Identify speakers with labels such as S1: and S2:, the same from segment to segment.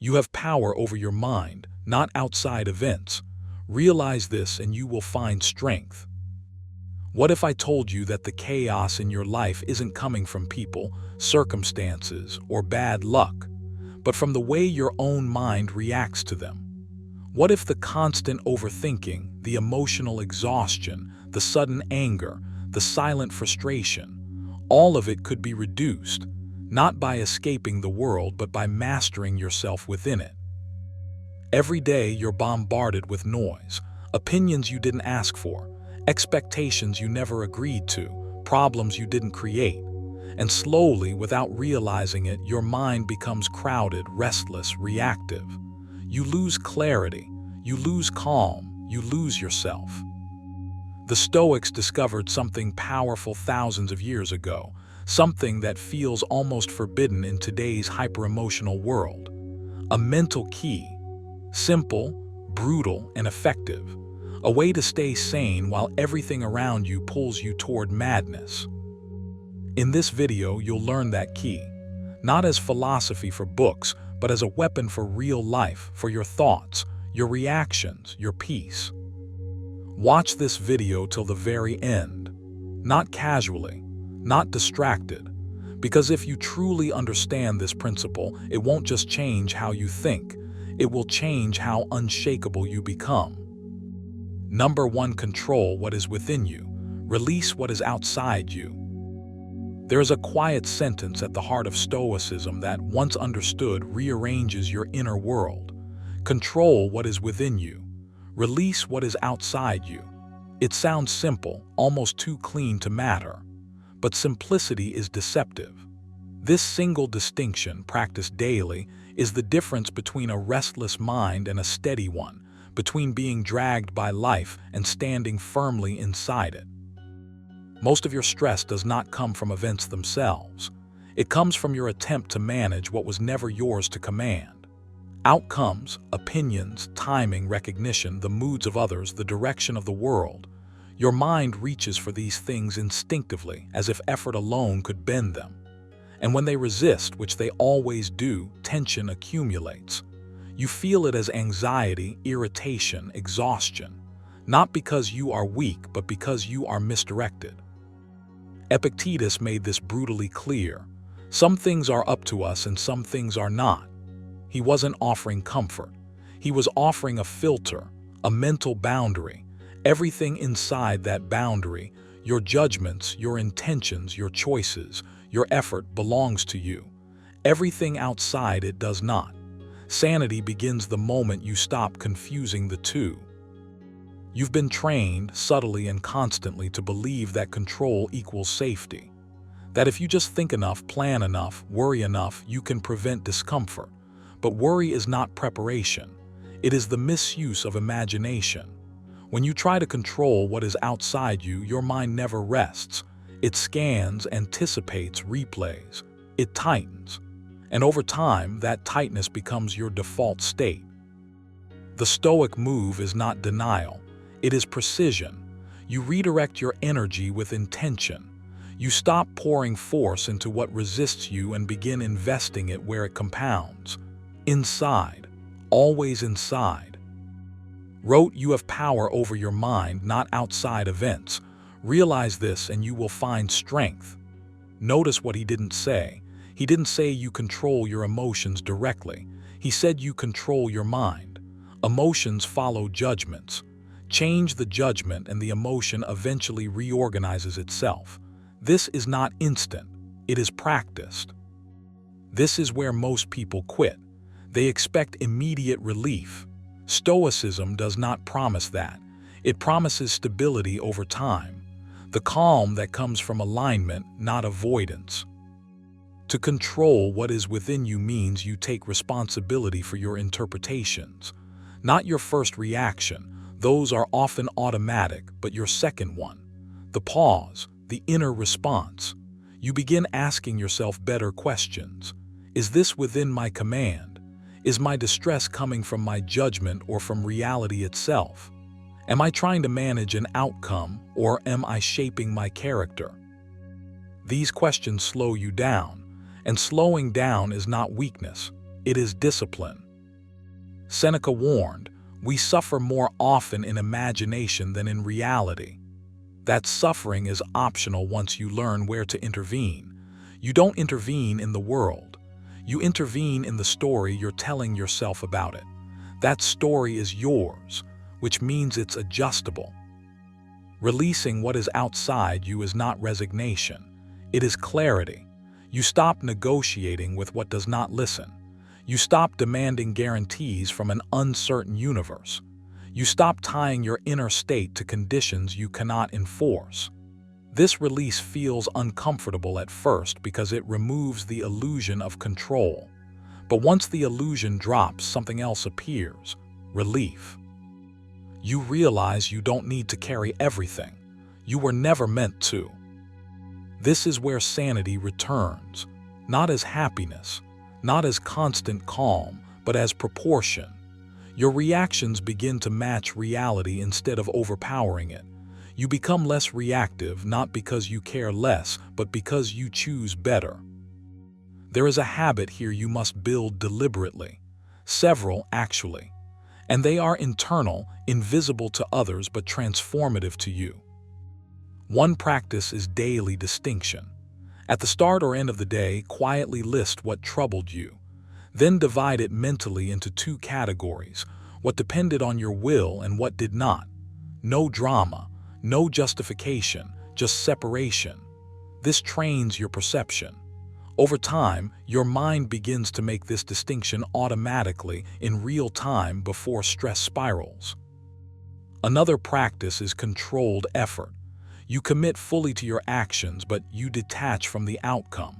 S1: You have power over your mind, not outside events. Realize this and you will find strength. What if I told you that the chaos in your life isn't coming from people, circumstances, or bad luck, but from the way your own mind reacts to them? What if the constant overthinking, the emotional exhaustion, the sudden anger, the silent frustration, all of it could be reduced, not by escaping the world, but by mastering yourself within it? Every day you're bombarded with noise, opinions you didn't ask for, expectations you never agreed to, problems you didn't create. And slowly, without realizing it, your mind becomes crowded, restless, reactive. You lose clarity, you lose calm, you lose yourself. The Stoics discovered something powerful thousands of years ago, something that feels almost forbidden in today's hyper-emotional world. A mental key, simple, brutal, and effective. A way to stay sane while everything around you pulls you toward madness. In this video, you'll learn that key, not as philosophy for books, but as a weapon for real life, for your thoughts, your reactions, your peace. Watch this video till the very end, not casually, not distracted, because if you truly understand this principle, it won't just change how you think, it will change how unshakable you become. Number 1, control what is within you. Release what is outside you. There is a quiet sentence at the heart of Stoicism that, once understood, rearranges your inner world. Control what is within you. Release what is outside you. It sounds simple, almost too clean to matter. But simplicity is deceptive. This single distinction, practiced daily, is the difference between a restless mind and a steady one, between being dragged by life and standing firmly inside it. Most of your stress does not come from events themselves. It comes from your attempt to manage what was never yours to command. Outcomes, opinions, timing, recognition, the moods of others, the direction of the world. Your mind reaches for these things instinctively, as if effort alone could bend them. And when they resist, which they always do, tension accumulates. You feel it as anxiety, irritation, exhaustion, not because you are weak, but because you are misdirected. Epictetus made this brutally clear. Some things are up to us and some things are not. He wasn't offering comfort. He was offering a filter, a mental boundary. Everything inside that boundary, your judgments, your intentions, your choices, your effort belongs to you. Everything outside it does not. Sanity begins the moment you stop confusing the two. You've been trained, subtly and constantly, to believe that control equals safety. That if you just think enough, plan enough, worry enough, you can prevent discomfort. But worry is not preparation. It is the misuse of imagination. When you try to control what is outside you, your mind never rests. It scans, anticipates, replays. It tightens. And over time, that tightness becomes your default state. The Stoic move is not denial. It is precision. You redirect your energy with intention. You stop pouring force into what resists you and begin investing it where it compounds. Inside. Always inside. Wrote, you have power over your mind, not outside events. Realize this and you will find strength. Notice what he didn't say. He didn't say you control your emotions directly. He said you control your mind. Emotions follow judgments. Change the judgment and the emotion eventually reorganizes itself. This is not instant. It is practiced. This is where most people quit. They expect immediate relief. Stoicism does not promise that. It promises stability over time. The calm that comes from alignment, not avoidance. To control what is within you means you take responsibility for your interpretations. Not your first reaction. Those are often automatic, but your second one. The pause, the inner response. You begin asking yourself better questions. Is this within my command? Is my distress coming from my judgment or from reality itself? Am I trying to manage an outcome, or am I shaping my character? These questions slow you down. And slowing down is not weakness, it is discipline. Seneca warned, "We suffer more often in imagination than in reality." That suffering is optional once you learn where to intervene. You don't intervene in the world. You intervene in the story you're telling yourself about it. That story is yours, which means it's adjustable. Releasing what is outside you is not resignation. It is clarity. You stop negotiating with what does not listen. You stop demanding guarantees from an uncertain universe. You stop tying your inner state to conditions you cannot enforce. This release feels uncomfortable at first because it removes the illusion of control. But once the illusion drops, something else appears: relief. You realize you don't need to carry everything. You were never meant to. This is where sanity returns, not as happiness, not as constant calm, but as proportion. Your reactions begin to match reality instead of overpowering it. You become less reactive, not because you care less, but because you choose better. There is a habit here you must build deliberately. Several, actually. And they are internal, invisible to others, but transformative to you. One practice is daily distinction. At the start or end of the day, quietly list what troubled you. Then divide it mentally into two categories: what depended on your will and what did not. No drama, no justification, just separation. This trains your perception. Over time, your mind begins to make this distinction automatically in real time before stress spirals. Another practice is controlled effort. You commit fully to your actions, but you detach from the outcome.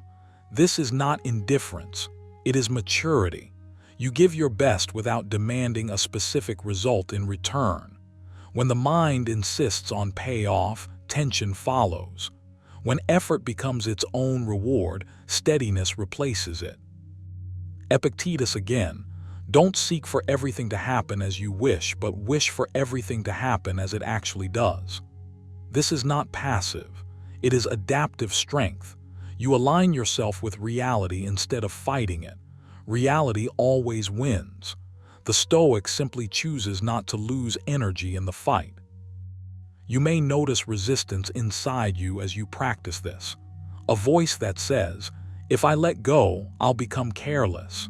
S1: This is not indifference. It is maturity. You give your best without demanding a specific result in return. When the mind insists on payoff, tension follows. When effort becomes its own reward, steadiness replaces it. Epictetus again, don't seek for everything to happen as you wish, but wish for everything to happen as it actually does. This is not passive. It is adaptive strength. You align yourself with reality instead of fighting it. Reality always wins. The Stoic simply chooses not to lose energy in the fight. You may notice resistance inside you as you practice this. A voice that says, "If I let go, I'll become careless."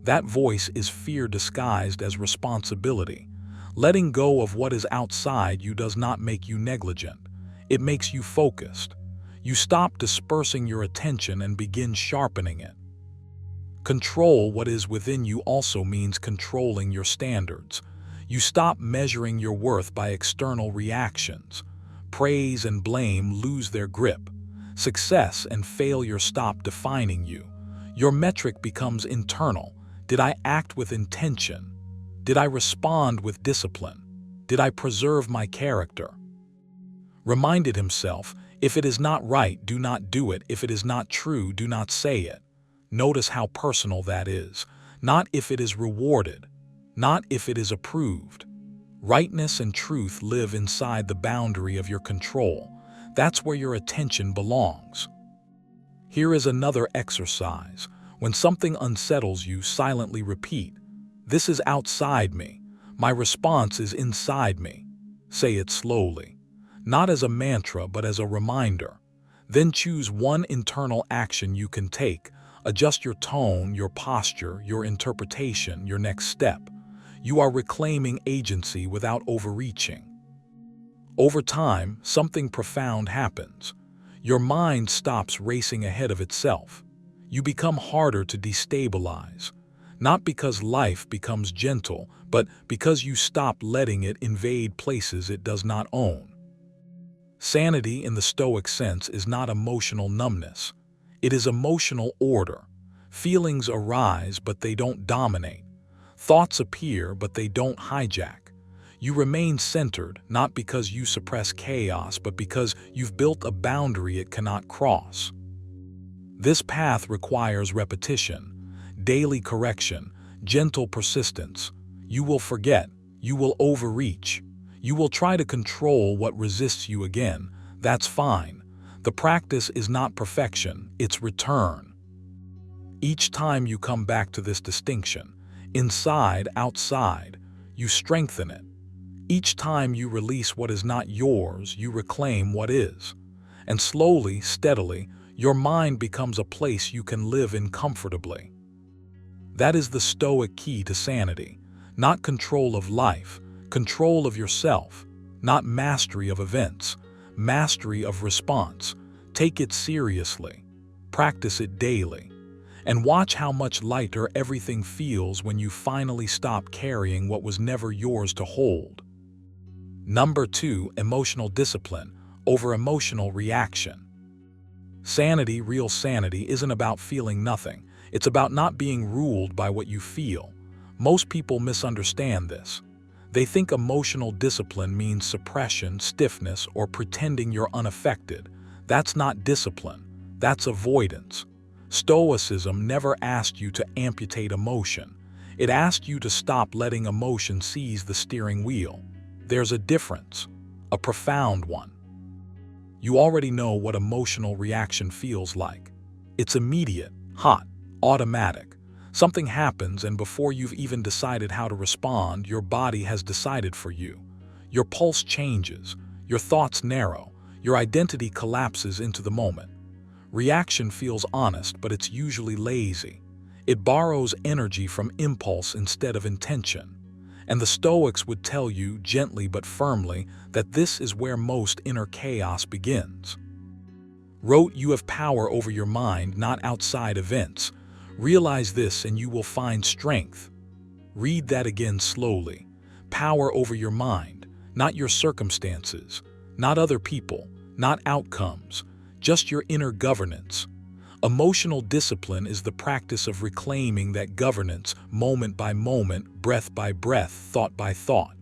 S1: That voice is fear disguised as responsibility. Letting go of what is outside you does not make you negligent. It makes you focused. You stop dispersing your attention and begin sharpening it. Control what is within you also means controlling your standards. You stop measuring your worth by external reactions. Praise and blame lose their grip. Success and failure stop defining you. Your metric becomes internal. Did I act with intention? Did I respond with discipline? Did I preserve my character? Reminded himself, if it is not right, do not do it. If it is not true, do not say it. Notice how personal that is. Not if it is rewarded. Not if it is approved. Rightness and truth live inside the boundary of your control. That's where your attention belongs. Here is another exercise. When something unsettles you, silently repeat, "This is outside me. My response is inside me." Say it slowly. Not as a mantra, but as a reminder. Then choose one internal action you can take. Adjust your tone, your posture, your interpretation, your next step. You are reclaiming agency without overreaching. Over time, something profound happens. Your mind stops racing ahead of itself. You become harder to destabilize. Not because life becomes gentle, but because you stop letting it invade places it does not own. Sanity in the Stoic sense is not emotional numbness. It is emotional order. Feelings arise, but they don't dominate. Thoughts appear, but they don't hijack. You remain centered, not because you suppress chaos, but because you've built a boundary it cannot cross. This path requires repetition, daily correction, gentle persistence. You will forget. You will overreach. You will try to control what resists you again. That's fine. The practice is not perfection, it's return. Each time you come back to this distinction, Inside, outside, you strengthen it. Each time you release what is not yours, you reclaim what is. And slowly, steadily, your mind becomes a place you can live in comfortably. That is the Stoic key to sanity. Not control of life, control of yourself. Not mastery of events, mastery of response. Take it seriously. Practice it daily. And watch how much lighter everything feels when you finally stop carrying what was never yours to hold. Number 2, emotional discipline over emotional reaction. Sanity, real sanity, isn't about feeling nothing. It's about not being ruled by what you feel. Most people misunderstand this. They think emotional discipline means suppression, stiffness, or pretending you're unaffected. That's not discipline. That's avoidance. Stoicism never asked you to amputate emotion. It asked you to stop letting emotion seize the steering wheel. There's a difference, a profound one. You already know what emotional reaction feels like. It's immediate, hot, automatic. Something happens, and before you've even decided how to respond, your body has decided for you. Your pulse changes, your thoughts narrow, your identity collapses into the moment. Reaction feels honest, but it's usually lazy. It borrows energy from impulse instead of intention. And the Stoics would tell you, gently but firmly, that this is where most inner chaos begins. Wrote, you have power over your mind, not outside events. Realize this and you will find strength. Read that again slowly. Power over your mind, not your circumstances, not other people, not outcomes, just your inner governance. Emotional discipline is the practice of reclaiming that governance, moment by moment, breath by breath, thought by thought.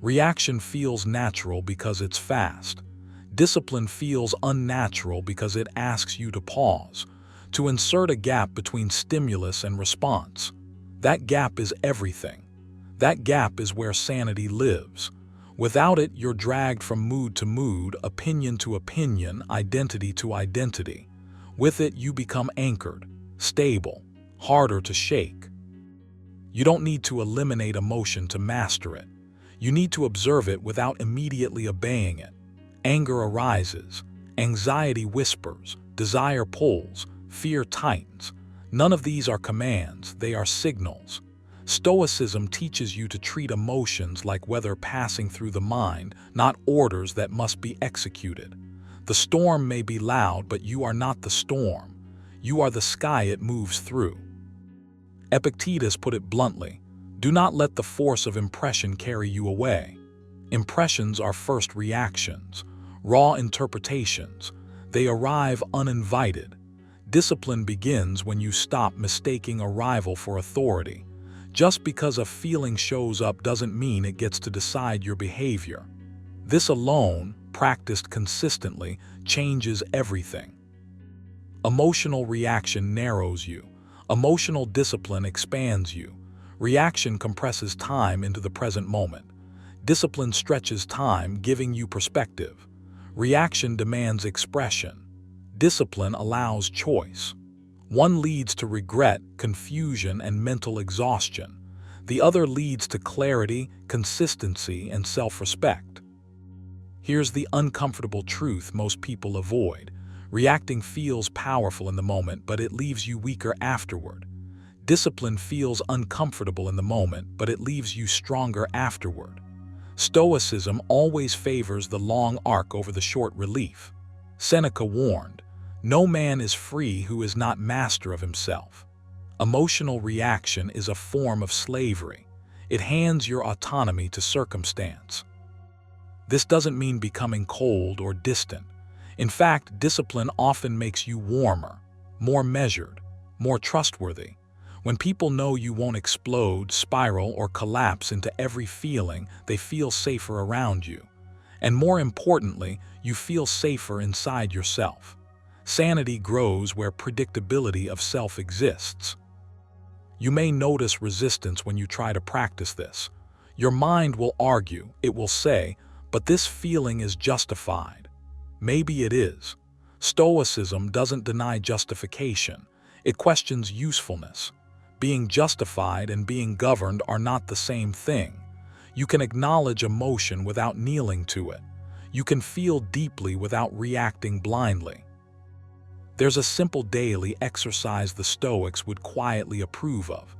S1: Reaction feels natural because it's fast. Discipline feels unnatural because it asks you to pause, to insert a gap between stimulus and response. That gap is everything. That gap is where sanity lives. Without it, you're dragged from mood to mood, opinion to opinion, identity to identity. With it, you become anchored, stable, harder to shake. You don't need to eliminate emotion to master it. You need to observe it without immediately obeying it. Anger arises, anxiety whispers, desire pulls, fear tightens. None of these are commands, they are signals. Stoicism teaches you to treat emotions like weather passing through the mind, not orders that must be executed. The storm may be loud, but you are not the storm. You are the sky it moves through. Epictetus put it bluntly, do not let the force of impression carry you away. Impressions are first reactions, raw interpretations. They arrive uninvited. Discipline begins when you stop mistaking arrival for authority. Just because a feeling shows up doesn't mean it gets to decide your behavior. This alone, practiced consistently, changes everything. Emotional reaction narrows you. Emotional discipline expands you. Reaction compresses time into the present moment. Discipline stretches time, giving you perspective. Reaction demands expression. Discipline allows choice. One leads to regret, confusion, and mental exhaustion. The other leads to clarity, consistency, and self-respect. Here's the uncomfortable truth most people avoid. Reacting feels powerful in the moment, but it leaves you weaker afterward. Discipline feels uncomfortable in the moment, but it leaves you stronger afterward. Stoicism always favors the long arc over the short relief. Seneca warned, no man is free who is not master of himself. Emotional reaction is a form of slavery. It hands your autonomy to circumstance. This doesn't mean becoming cold or distant. In fact, discipline often makes you warmer, more measured, more trustworthy. When people know you won't explode, spiral, or collapse into every feeling, they feel safer around you. And more importantly, you feel safer inside yourself. Sanity grows where predictability of self exists. You may notice resistance when you try to practice this. Your mind will argue, it will say, but this feeling is justified. Maybe it is. Stoicism doesn't deny justification. It questions usefulness. Being justified and being governed are not the same thing. You can acknowledge emotion without kneeling to it. You can feel deeply without reacting blindly. There's a simple daily exercise the Stoics would quietly approve of.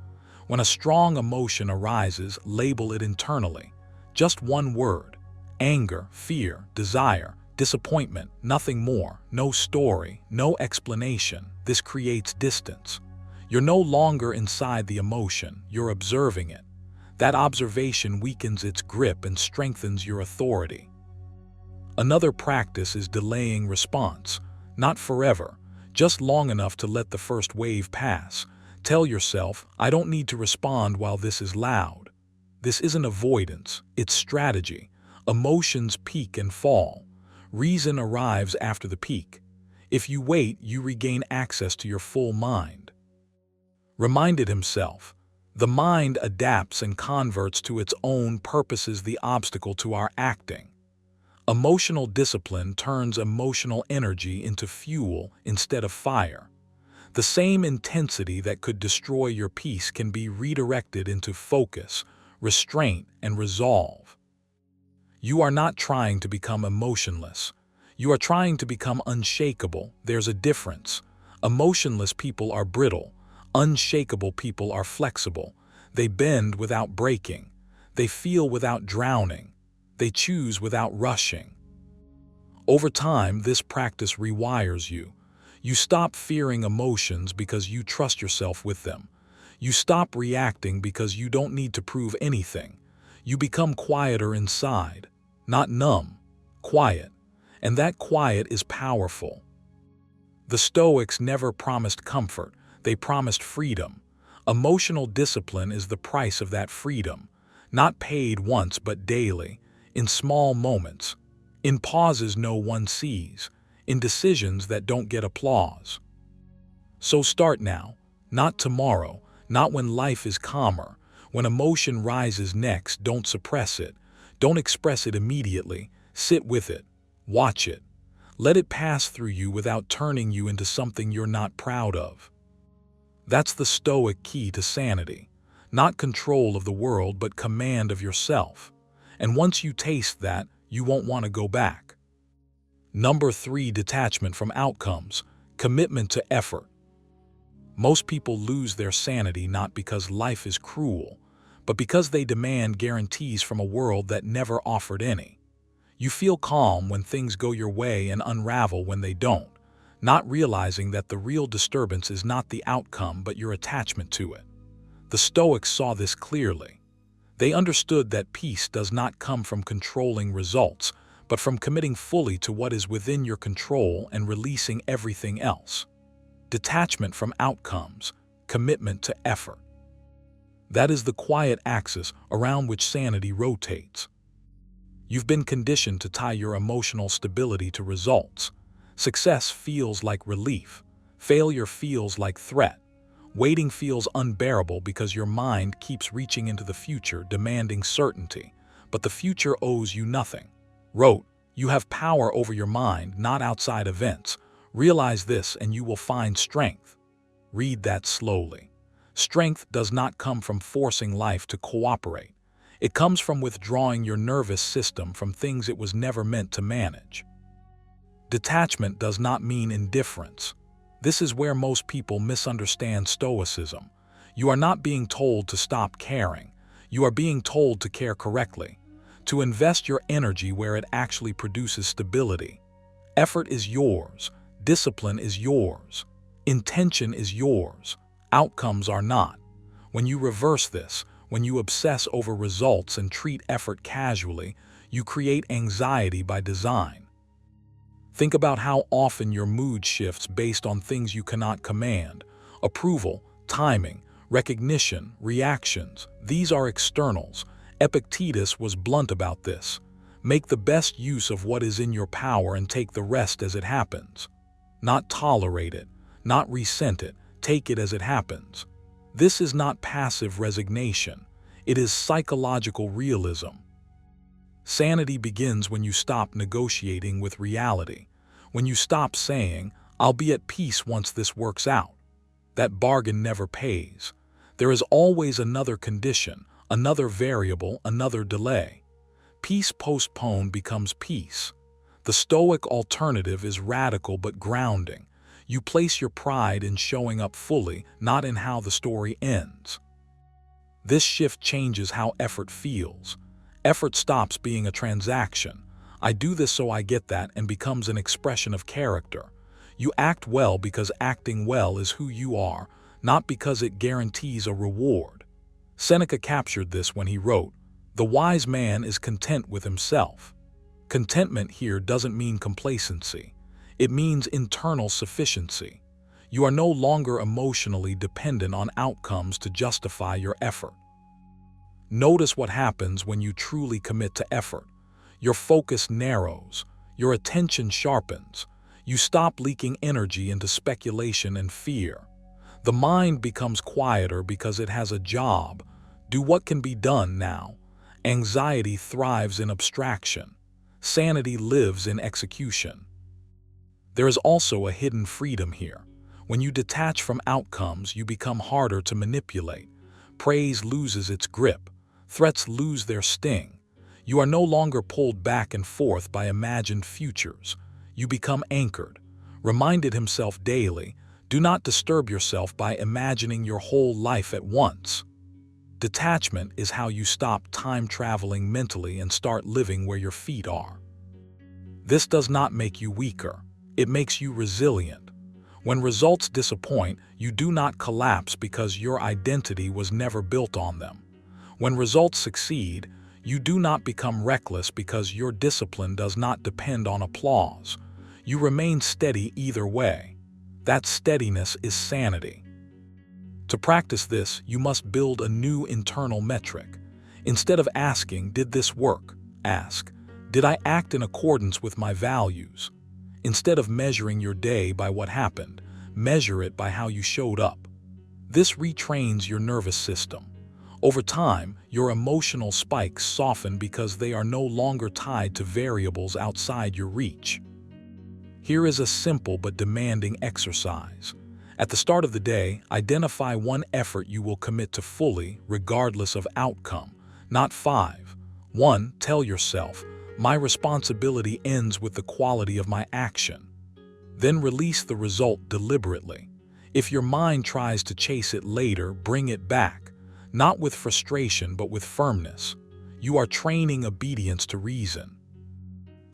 S1: When a strong emotion arises, label it internally. Just one word: anger, fear, desire, disappointment, nothing more, no story, no explanation. This creates distance. You're no longer inside the emotion, you're observing it. That observation weakens its grip and strengthens your authority. Another practice is delaying response. Not forever, just long enough to let the first wave pass. Tell yourself, I don't need to respond while this is loud. This isn't avoidance, it's strategy. Emotions peak and fall. Reason arrives after the peak. If you wait, you regain access to your full mind. Reminded himself, the mind adapts and converts to its own purposes the obstacle to our acting. Emotional discipline turns emotional energy into fuel instead of fire. The same intensity that could destroy your peace can be redirected into focus, restraint, and resolve. You are not trying to become emotionless. You are trying to become unshakable. There's a difference. Emotionless people are brittle. Unshakable people are flexible. They bend without breaking. They feel without drowning. They choose without rushing. Over time, this practice rewires you. You stop fearing emotions because you trust yourself with them. You stop reacting because you don't need to prove anything. You become quieter inside, not numb, quiet. And that quiet is powerful. The Stoics never promised comfort. They promised freedom. Emotional discipline is the price of that freedom, not paid once but daily, in small moments, in pauses no one sees, in decisions that don't get applause. So start now, not tomorrow, not when life is calmer. When emotion rises next, don't suppress it. Don't express it immediately. Sit with it. Watch it. Let it pass through you without turning you into something you're not proud of. That's the Stoic key to sanity. Not control of the world, but command of yourself. And once you taste that, you won't want to go back. Number 3, detachment from outcomes, commitment to effort. Most people lose their sanity not because life is cruel, but because they demand guarantees from a world that never offered any. You feel calm when things go your way and unravel when they don't, not realizing that the real disturbance is not the outcome but your attachment to it. The Stoics saw this clearly. They understood that peace does not come from controlling results, but from committing fully to what is within your control and releasing everything else. Detachment from outcomes, commitment to effort. That is the quiet axis around which sanity rotates. You've been conditioned to tie your emotional stability to results. Success feels like relief. Failure feels like threat. Waiting feels unbearable because your mind keeps reaching into the future, demanding certainty. But the future owes you nothing. Wrote, you have power over your mind, not outside events. Realize this and you will find strength. Read that slowly. Strength does not come from forcing life to cooperate. It comes from withdrawing your nervous system from things it was never meant to manage. Detachment does not mean indifference. This is where most people misunderstand Stoicism. You are not being told to stop caring. You are being told to care correctly, to invest your energy where it actually produces stability. Effort is yours. Discipline is yours. Intention is yours. Outcomes are not. When you reverse this, when you obsess over results and treat effort casually, you create anxiety by design. Think about how often your mood shifts based on things you cannot command. Approval, timing, recognition, reactions. These are externals. Epictetus was blunt about this. Make the best use of what is in your power and take the rest as it happens. Not tolerate it, not resent it, take it as it happens. This is not passive resignation. It is psychological realism. Sanity begins when you stop negotiating with reality. When you stop saying, I'll be at peace once this works out. That bargain never pays. There is always another condition, another variable, another delay. Peace postponed becomes peace. The Stoic alternative is radical but grounding. You place your pride in showing up fully, not in how the story ends. This shift changes how effort feels. Effort stops being a transaction. I do this so I get that, and becomes an expression of character. You act well because acting well is who you are, not because it guarantees a reward. Seneca captured this when he wrote, "The wise man is content with himself." Contentment here doesn't mean complacency. It means internal sufficiency. You are no longer emotionally dependent on outcomes to justify your effort. Notice what happens when you truly commit to effort. Your focus narrows, your attention sharpens, you stop leaking energy into speculation and fear. The mind becomes quieter because it has a job. Do what can be done now. Anxiety thrives in abstraction. Sanity lives in execution. There is also a hidden freedom here. When you detach from outcomes, you become harder to manipulate. Praise loses its grip. Threats lose their sting. You are no longer pulled back and forth by imagined futures. You become anchored. Reminded himself daily, do not disturb yourself by imagining your whole life at once. Detachment is how you stop time-traveling mentally and start living where your feet are. This does not make you weaker. It makes you resilient. When results disappoint, you do not collapse because your identity was never built on them. When results succeed, you do not become reckless because your discipline does not depend on applause. You remain steady either way. That steadiness is sanity. To practice this, you must build a new internal metric. Instead of asking, "Did this work?" ask, "Did I act in accordance with my values?" Instead of measuring your day by what happened, measure it by how you showed up. This retrains your nervous system. Over time, your emotional spikes soften because they are no longer tied to variables outside your reach. Here is a simple but demanding exercise. At the start of the day, identify one effort you will commit to fully, regardless of outcome, not 5. 1. Tell yourself, "My responsibility ends with the quality of my action." Then release the result deliberately. If your mind tries to chase it later, bring it back. Not with frustration, but with firmness. You are training obedience to reason.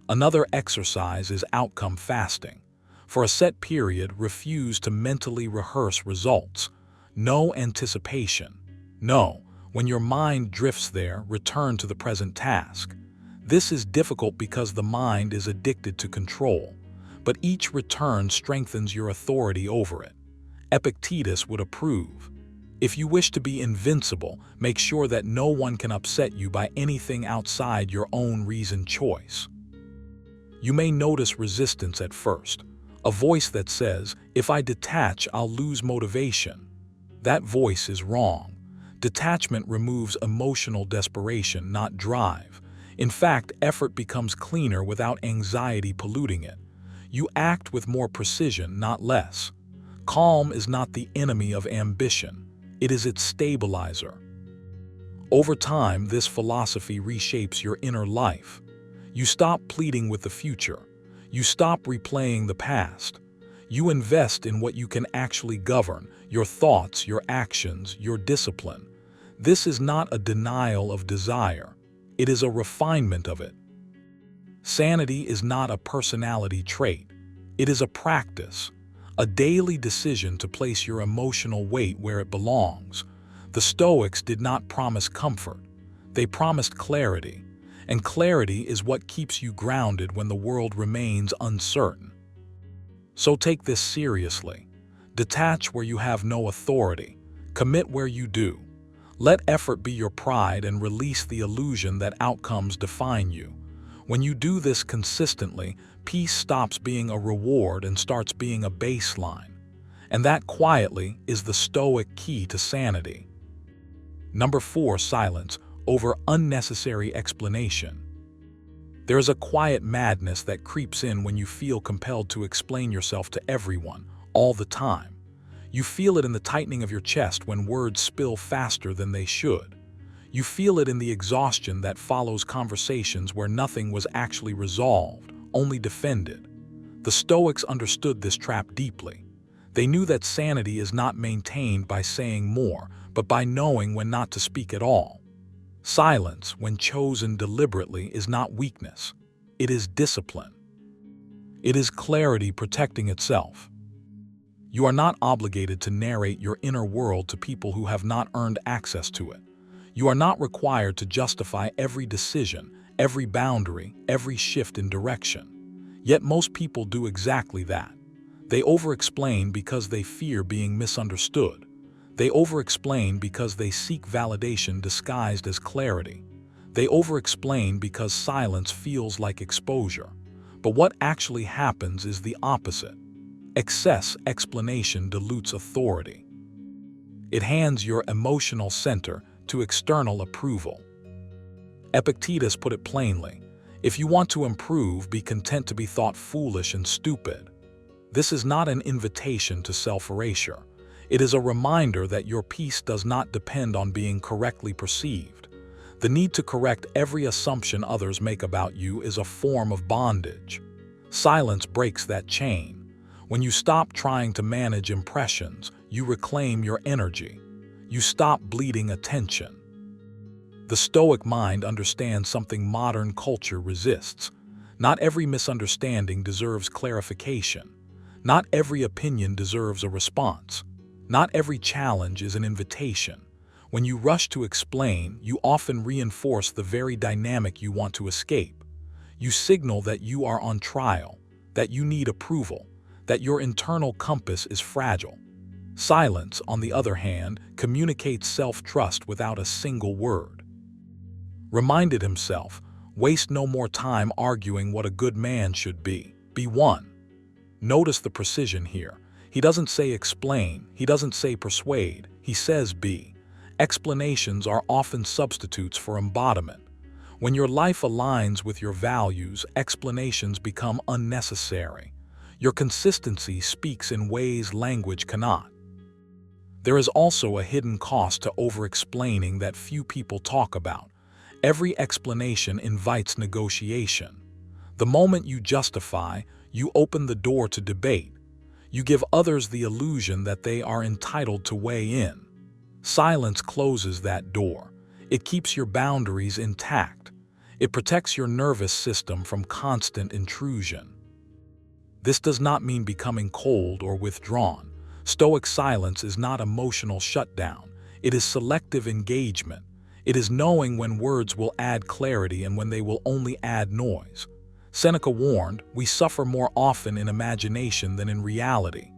S1: Another exercise is outcome fasting. For a set period, refuse to mentally rehearse results. No anticipation. No, when your mind drifts there, return to the present task. This is difficult because the mind is addicted to control, but each return strengthens your authority over it. Epictetus would approve. If you wish to be invincible, make sure that no one can upset you by anything outside your own reasoned choice. You may notice resistance at first, a voice that says, "If I detach, I'll lose motivation." That voice is wrong. Detachment removes emotional desperation, not drive. In fact, effort becomes cleaner without anxiety polluting it. You act with more precision, not less. Calm is not the enemy of ambition. It is its stabilizer. Over time, this philosophy reshapes your inner life. You stop pleading with the future. You stop replaying the past. You invest in what you can actually govern, your thoughts, your actions, your discipline. This is not a denial of desire. It is a refinement of it. Sanity is not a personality trait. It is a practice. A daily decision to place your emotional weight where it belongs. The Stoics did not promise comfort. They promised clarity, and clarity is what keeps you grounded when the world remains uncertain. So take this seriously. Detach where you have no authority. Commit where you do. Let effort be your pride and release the illusion that outcomes define you. When you do this consistently, peace stops being a reward and starts being a baseline. And that quietly is the Stoic key to sanity. Number 4, silence over unnecessary explanation. There is a quiet madness that creeps in when you feel compelled to explain yourself to everyone, all the time. You feel it in the tightening of your chest when words spill faster than they should. You feel it in the exhaustion that follows conversations where nothing was actually resolved, only defended. The Stoics understood this trap deeply. They knew that sanity is not maintained by saying more, but by knowing when not to speak at all. Silence, when chosen deliberately, is not weakness. It is discipline. It is clarity protecting itself. You are not obligated to narrate your inner world to people who have not earned access to it. You are not required to justify every decision, every boundary, every shift in direction. Yet most people do exactly that. They over-explain because they fear being misunderstood. They over-explain because they seek validation disguised as clarity. They over-explain because silence feels like exposure. But what actually happens is the opposite. Excess explanation dilutes authority. It hands your emotional center to external approval. Epictetus put it plainly, if you want to improve, be content to be thought foolish and stupid. This is not an invitation to self-erasure. It is a reminder that your peace does not depend on being correctly perceived. The need to correct every assumption others make about you is a form of bondage. Silence breaks that chain. When you stop trying to manage impressions, you reclaim your energy. You stop bleeding attention. The Stoic mind understands something modern culture resists. Not every misunderstanding deserves clarification. Not every opinion deserves a response. Not every challenge is an invitation. When you rush to explain, you often reinforce the very dynamic you want to escape. You signal that you are on trial, that you need approval, that your internal compass is fragile. Silence, on the other hand, communicates self-trust without a single word. Reminded himself, waste no more time arguing what a good man should be. Be one. Notice the precision here. He doesn't say explain, he doesn't say persuade, he says be. Explanations are often substitutes for embodiment. When your life aligns with your values, explanations become unnecessary. Your consistency speaks in ways language cannot. There is also a hidden cost to over-explaining that few people talk about. Every explanation invites negotiation. The moment you justify, you open the door to debate. You give others the illusion that they are entitled to weigh in. Silence closes that door. It keeps your boundaries intact. It protects your nervous system from constant intrusion. This does not mean becoming cold or withdrawn. Stoic silence is not emotional shutdown. It is selective engagement. It is knowing when words will add clarity and when they will only add noise. Seneca warned, we suffer more often in imagination than in reality.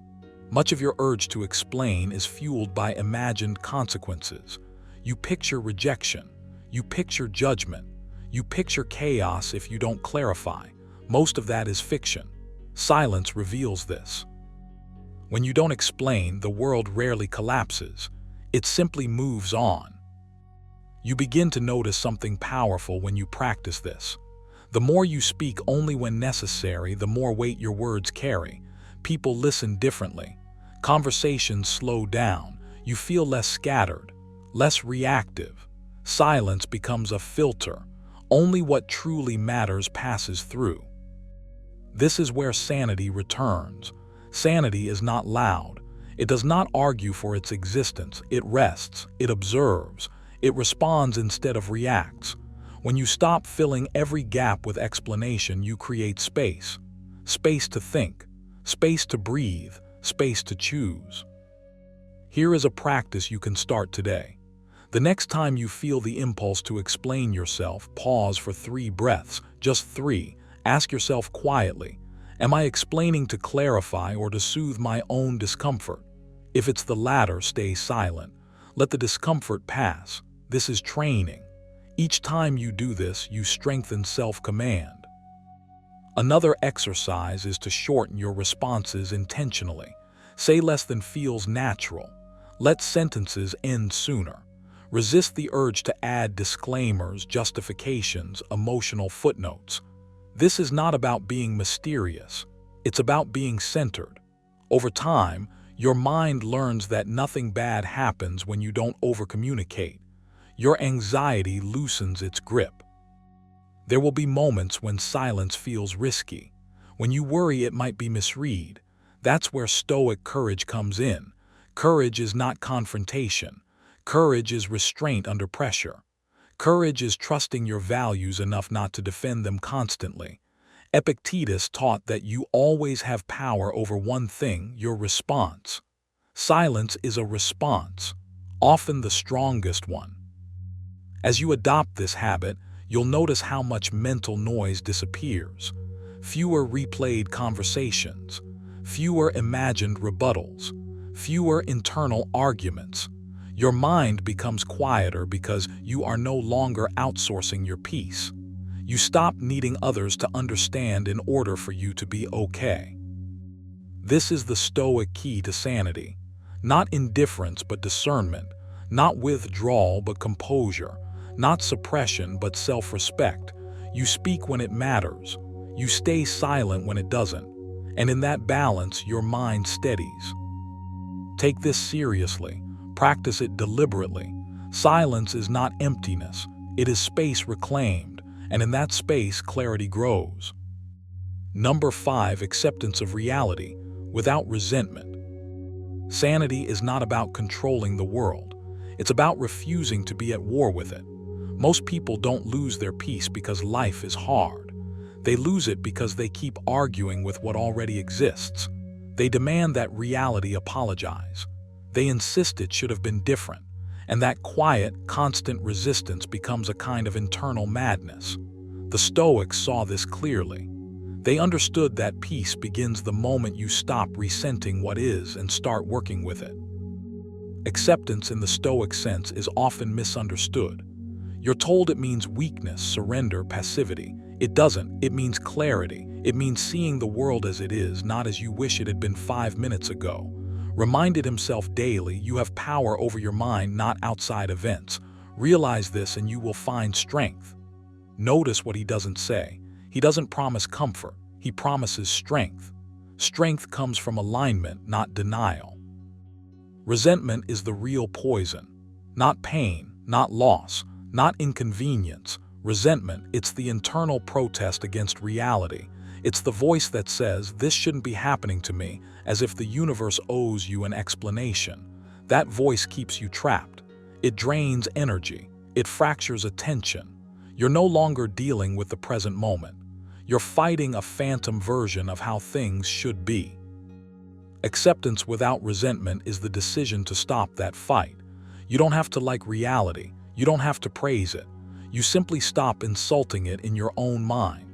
S1: Much of your urge to explain is fueled by imagined consequences. You picture rejection. You picture judgment. You picture chaos if you don't clarify. Most of that is fiction. Silence reveals this. When you don't explain, the world rarely collapses. It simply moves on. You begin to notice something powerful when you practice this. The more you speak only when necessary, the more weight your words carry. People listen differently. Conversations slow down. You feel less scattered, less reactive. Silence becomes a filter. Only what truly matters passes through. This is where sanity returns. Sanity is not loud. It does not argue for its existence. It rests. It observes. It responds instead of reacts. When you stop filling every gap with explanation, you create space. Space to think. Space to breathe. Space to choose. Here is a practice you can start today. The next time you feel the impulse to explain yourself, pause for 3 breaths, just 3. Ask yourself quietly, am I explaining to clarify or to soothe my own discomfort? If it's the latter, stay silent. Let the discomfort pass. This is training. Each time you do this, you strengthen self-command. Another exercise is to shorten your responses intentionally. Say less than feels natural. Let sentences end sooner. Resist the urge to add disclaimers, justifications, emotional footnotes. This is not about being mysterious. It's about being centered. Over time, Your mind learns that nothing bad happens when you don't overcommunicate. Your anxiety loosens its grip. There will be moments when silence feels risky, when you worry it might be misread. That's where Stoic courage comes in. Courage is not confrontation. Courage is restraint under pressure. Courage is trusting your values enough not to defend them constantly. Epictetus taught that you always have power over one thing: your response. Silence is a response, often the strongest one. As you adopt this habit, you'll notice how much mental noise disappears. Fewer replayed conversations, fewer imagined rebuttals, fewer internal arguments. Your mind becomes quieter because you are no longer outsourcing your peace. You stop needing others to understand in order for you to be okay. This is the Stoic key to sanity. Not indifference but discernment, not withdrawal but composure, not suppression but self-respect. You speak when it matters. You stay silent when it doesn't. And in that balance, your mind steadies. Take this seriously. Practice it deliberately. Silence is not emptiness. It is space reclaimed. And in that space, clarity grows. Number 5, acceptance of reality without resentment. Sanity is not about controlling the world. It's about refusing to be at war with it. Most people don't lose their peace because life is hard. They lose it because they keep arguing with what already exists. They demand that reality apologize. They insist it should have been different. And that quiet, constant resistance becomes a kind of internal madness. The Stoics saw this clearly. They understood that peace begins the moment you stop resenting what is and start working with it. Acceptance in the Stoic sense is often misunderstood. You're told it means weakness, surrender, passivity. It doesn't. It means clarity. It means seeing the world as it is, not as you wish it had been 5 minutes ago. Reminded himself daily, you have power over your mind, not outside events. Realize this and you will find strength. Notice what he doesn't say. He doesn't promise comfort. He promises strength. Strength comes from alignment, not denial. Resentment is the real poison. Not pain, not loss, not inconvenience. Resentment, it's the internal protest against reality. It's the voice that says, this shouldn't be happening to me, as if the universe owes you an explanation. That voice keeps you trapped. It drains energy. It fractures attention. You're no longer dealing with the present moment. You're fighting a phantom version of how things should be. Acceptance without resentment is the decision to stop that fight. You don't have to like reality. You don't have to praise it. You simply stop insulting it in your own mind.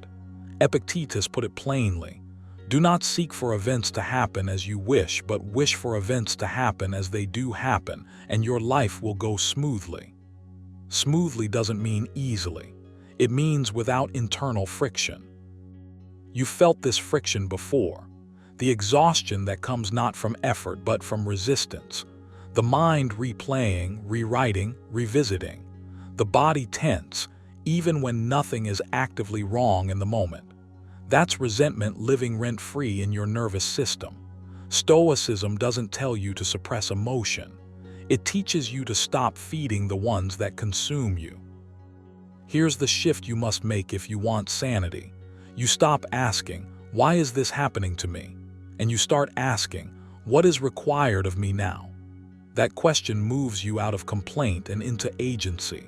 S1: Epictetus put it plainly. Do not seek for events to happen as you wish, but wish for events to happen as they do happen, and your life will go smoothly. Smoothly doesn't mean easily. It means without internal friction. You felt this friction before. The exhaustion that comes not from effort but from resistance. The mind replaying, rewriting, revisiting. The body tense, even when nothing is actively wrong in the moment. That's resentment living rent-free in your nervous system. Stoicism doesn't tell you to suppress emotion. It teaches you to stop feeding the ones that consume you. Here's the shift you must make if you want sanity. You stop asking, why is this happening to me? And you start asking, what is required of me now? That question moves you out of complaint and into agency.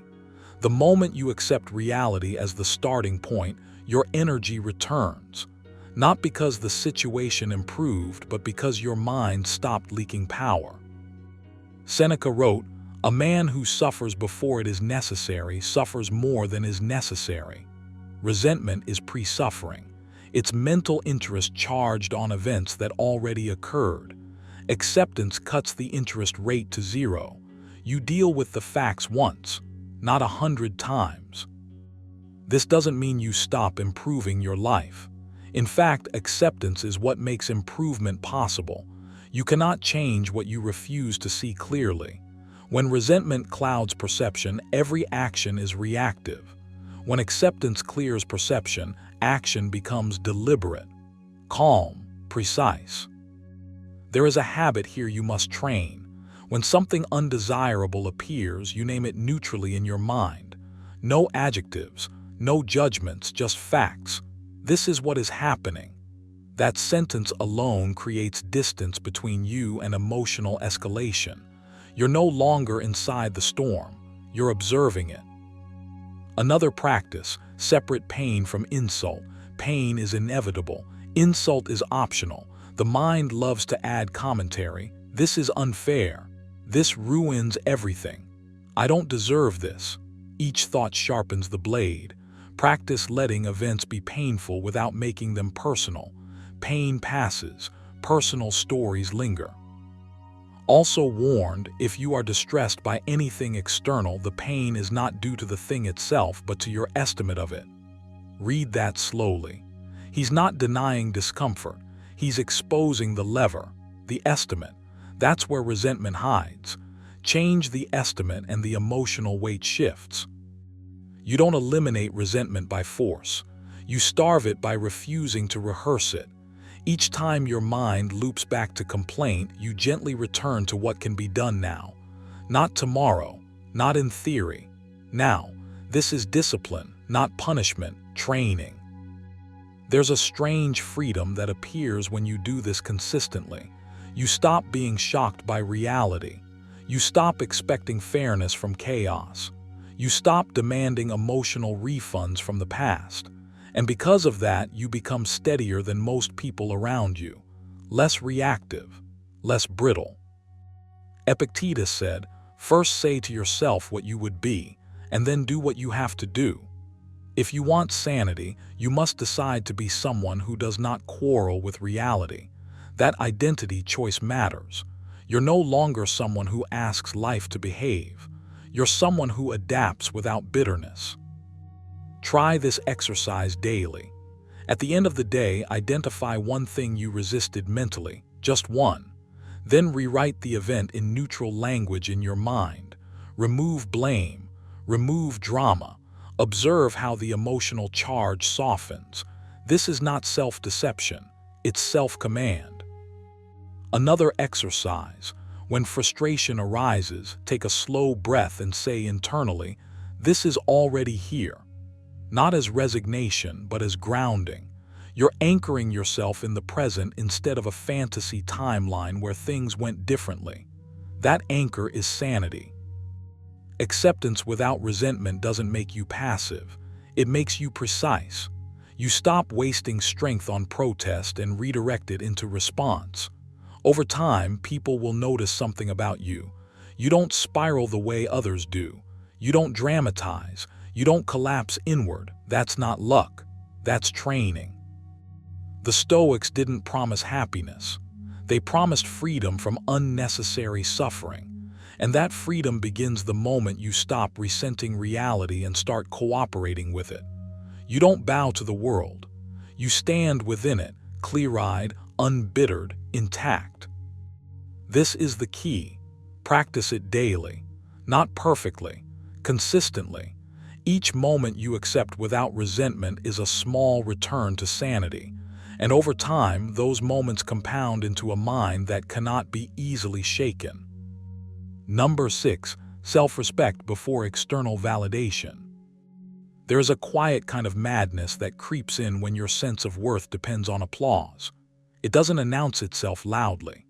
S1: The moment you accept reality as the starting point, your energy returns. Not because the situation improved, but because your mind stopped leaking power. Seneca wrote, "A man who suffers before it is necessary suffers more than is necessary." Resentment is pre-suffering. It's mental interest charged on events that already occurred. Acceptance cuts the interest rate to 0. You deal with the facts once, not 100 times. This doesn't mean you stop improving your life. In fact, acceptance is what makes improvement possible. You cannot change what you refuse to see clearly. When resentment clouds perception, every action is reactive. When acceptance clears perception, action becomes deliberate, calm, precise. There is a habit here you must train. When something undesirable appears, you name it neutrally in your mind. No adjectives, no judgments, just facts. This is what is happening. That sentence alone creates distance between you and emotional escalation. You're no longer inside the storm, you're observing it. Another practice: separate pain from insult. Pain is inevitable, insult is optional. The mind loves to add commentary. This is unfair. This ruins everything. I don't deserve this. Each thought sharpens the blade. Practice letting events be painful without making them personal. Pain passes, personal stories linger. Also warned, if you are distressed by anything external, the pain is not due to the thing itself, but to your estimate of it. Read that slowly. He's not denying discomfort. He's exposing the lever, the estimate. That's where resentment hides. Change the estimate and the emotional weight shifts. You don't eliminate resentment by force. You starve it by refusing to rehearse it. Each time your mind loops back to complaint, you gently return to what can be done now. Not tomorrow, not in theory. Now. This is discipline, not punishment, training. There's a strange freedom that appears when you do this consistently. You stop being shocked by reality. You stop expecting fairness from chaos. You stop demanding emotional refunds from the past. And because of that, you become steadier than most people around you. Less reactive, less brittle. Epictetus said, "First say to yourself what you would be, and then do what you have to do." If you want sanity, you must decide to be someone who does not quarrel with reality. That identity choice matters. You're no longer someone who asks life to behave. You're someone who adapts without bitterness. Try this exercise daily. At the end of the day, identify one thing you resisted mentally, just one. Then rewrite the event in neutral language in your mind. Remove blame, remove drama. Observe how the emotional charge softens. This is not self-deception, it's self-command. Another exercise: when frustration arises, take a slow breath and say internally, "This is already here." Not as resignation, but as grounding. You're anchoring yourself in the present instead of a fantasy timeline where things went differently. That anchor is sanity. Acceptance without resentment doesn't make you passive. It makes you precise. You stop wasting strength on protest and redirect it into response. Over time, people will notice something about you. You don't spiral the way others do. You don't dramatize. You don't collapse inward. That's not luck. That's training. The Stoics didn't promise happiness. They promised freedom from unnecessary suffering. And that freedom begins the moment you stop resenting reality and start cooperating with it. You don't bow to the world. You stand within it, clear-eyed, unbittered, intact. This is the key. Practice it daily. Not perfectly, consistently. Each moment you accept without resentment is a small return to sanity. And over time, those moments compound into a mind that cannot be easily shaken. Number 6. Self-respect before external validation. There is a quiet kind of madness that creeps in when your sense of worth depends on applause. It doesn't announce itself loudly.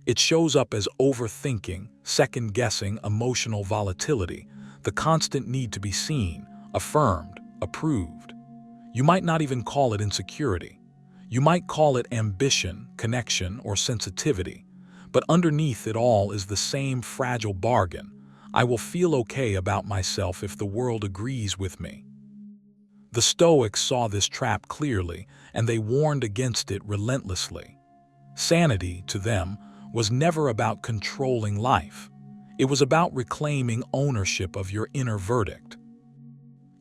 S1: It shows up as overthinking, second-guessing, emotional volatility, the constant need to be seen, affirmed, approved. You might not even call it insecurity. You might call it ambition, connection, or sensitivity. But underneath it all is the same fragile bargain. I will feel okay about myself if the world agrees with me. The Stoics saw this trap clearly, and they warned against it relentlessly. Sanity, to them, was never about controlling life. It was about reclaiming ownership of your inner verdict.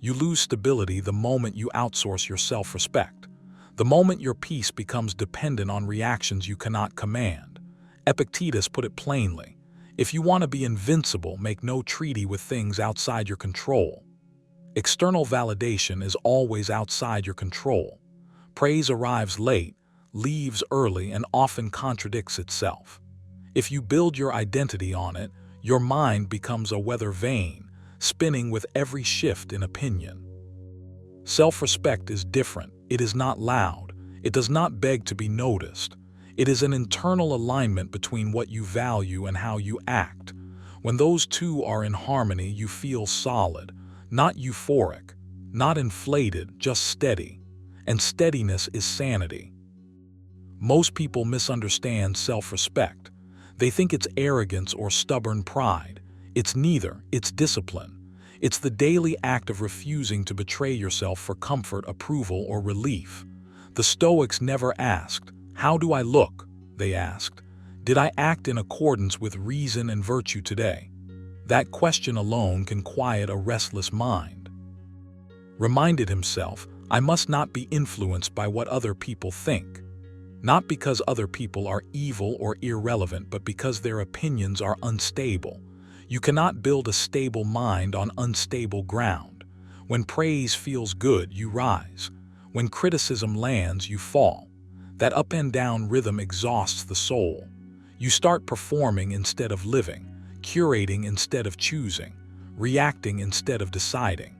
S1: You lose stability the moment you outsource your self-respect, the moment your peace becomes dependent on reactions you cannot command. Epictetus put it plainly: if you want to be invincible, make no treaty with things outside your control. External validation is always outside your control. Praise arrives late, leaves early and often contradicts itself. If you build your identity on it, your mind becomes a weather vane, spinning with every shift in opinion. Self-respect is different. It is not loud. It does not beg to be noticed. It is an internal alignment between what you value and how you act. When those two are in harmony, you feel solid, not euphoric, not inflated, just steady. And steadiness is sanity. Most people misunderstand self-respect. They think it's arrogance or stubborn pride. It's neither. It's discipline. It's the daily act of refusing to betray yourself for comfort, approval, or relief. The Stoics never asked, "How do I look?" They asked, "Did I act in accordance with reason and virtue today?" That question alone can quiet a restless mind. Reminded himself, "I must not be influenced by what other people think." Not because other people are evil or irrelevant, but because their opinions are unstable. You cannot build a stable mind on unstable ground. When praise feels good, you rise. When criticism lands, you fall. That up and down rhythm exhausts the soul. You start performing instead of living, curating instead of choosing, reacting instead of deciding.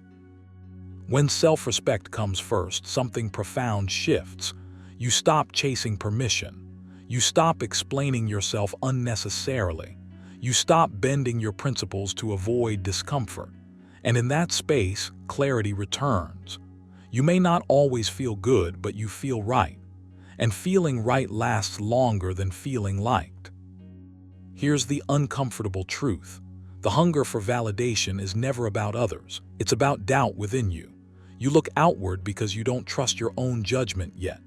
S1: When self-respect comes first, something profound shifts. You stop chasing permission. You stop explaining yourself unnecessarily. You stop bending your principles to avoid discomfort. And in that space, clarity returns. You may not always feel good, but you feel right. And feeling right lasts longer than feeling liked. Here's the uncomfortable truth. The hunger for validation is never about others. It's about doubt within you. You look outward because you don't trust your own judgment yet.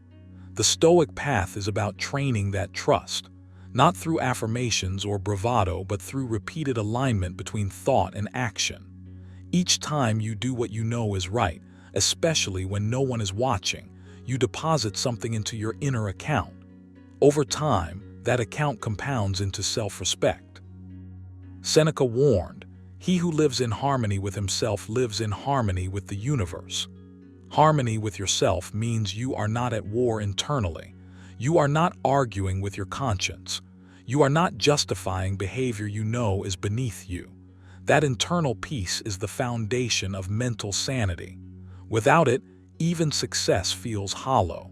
S1: The Stoic path is about training that trust, not through affirmations or bravado, but through repeated alignment between thought and action. Each time you do what you know is right, especially when no one is watching, you deposit something into your inner account. Over time, that account compounds into self-respect. Seneca warned, "He who lives in harmony with himself lives in harmony with the universe." Harmony with yourself means you are not at war internally. You are not arguing with your conscience. You are not justifying behavior you know is beneath you. That internal peace is the foundation of mental sanity. Without it, even success feels hollow.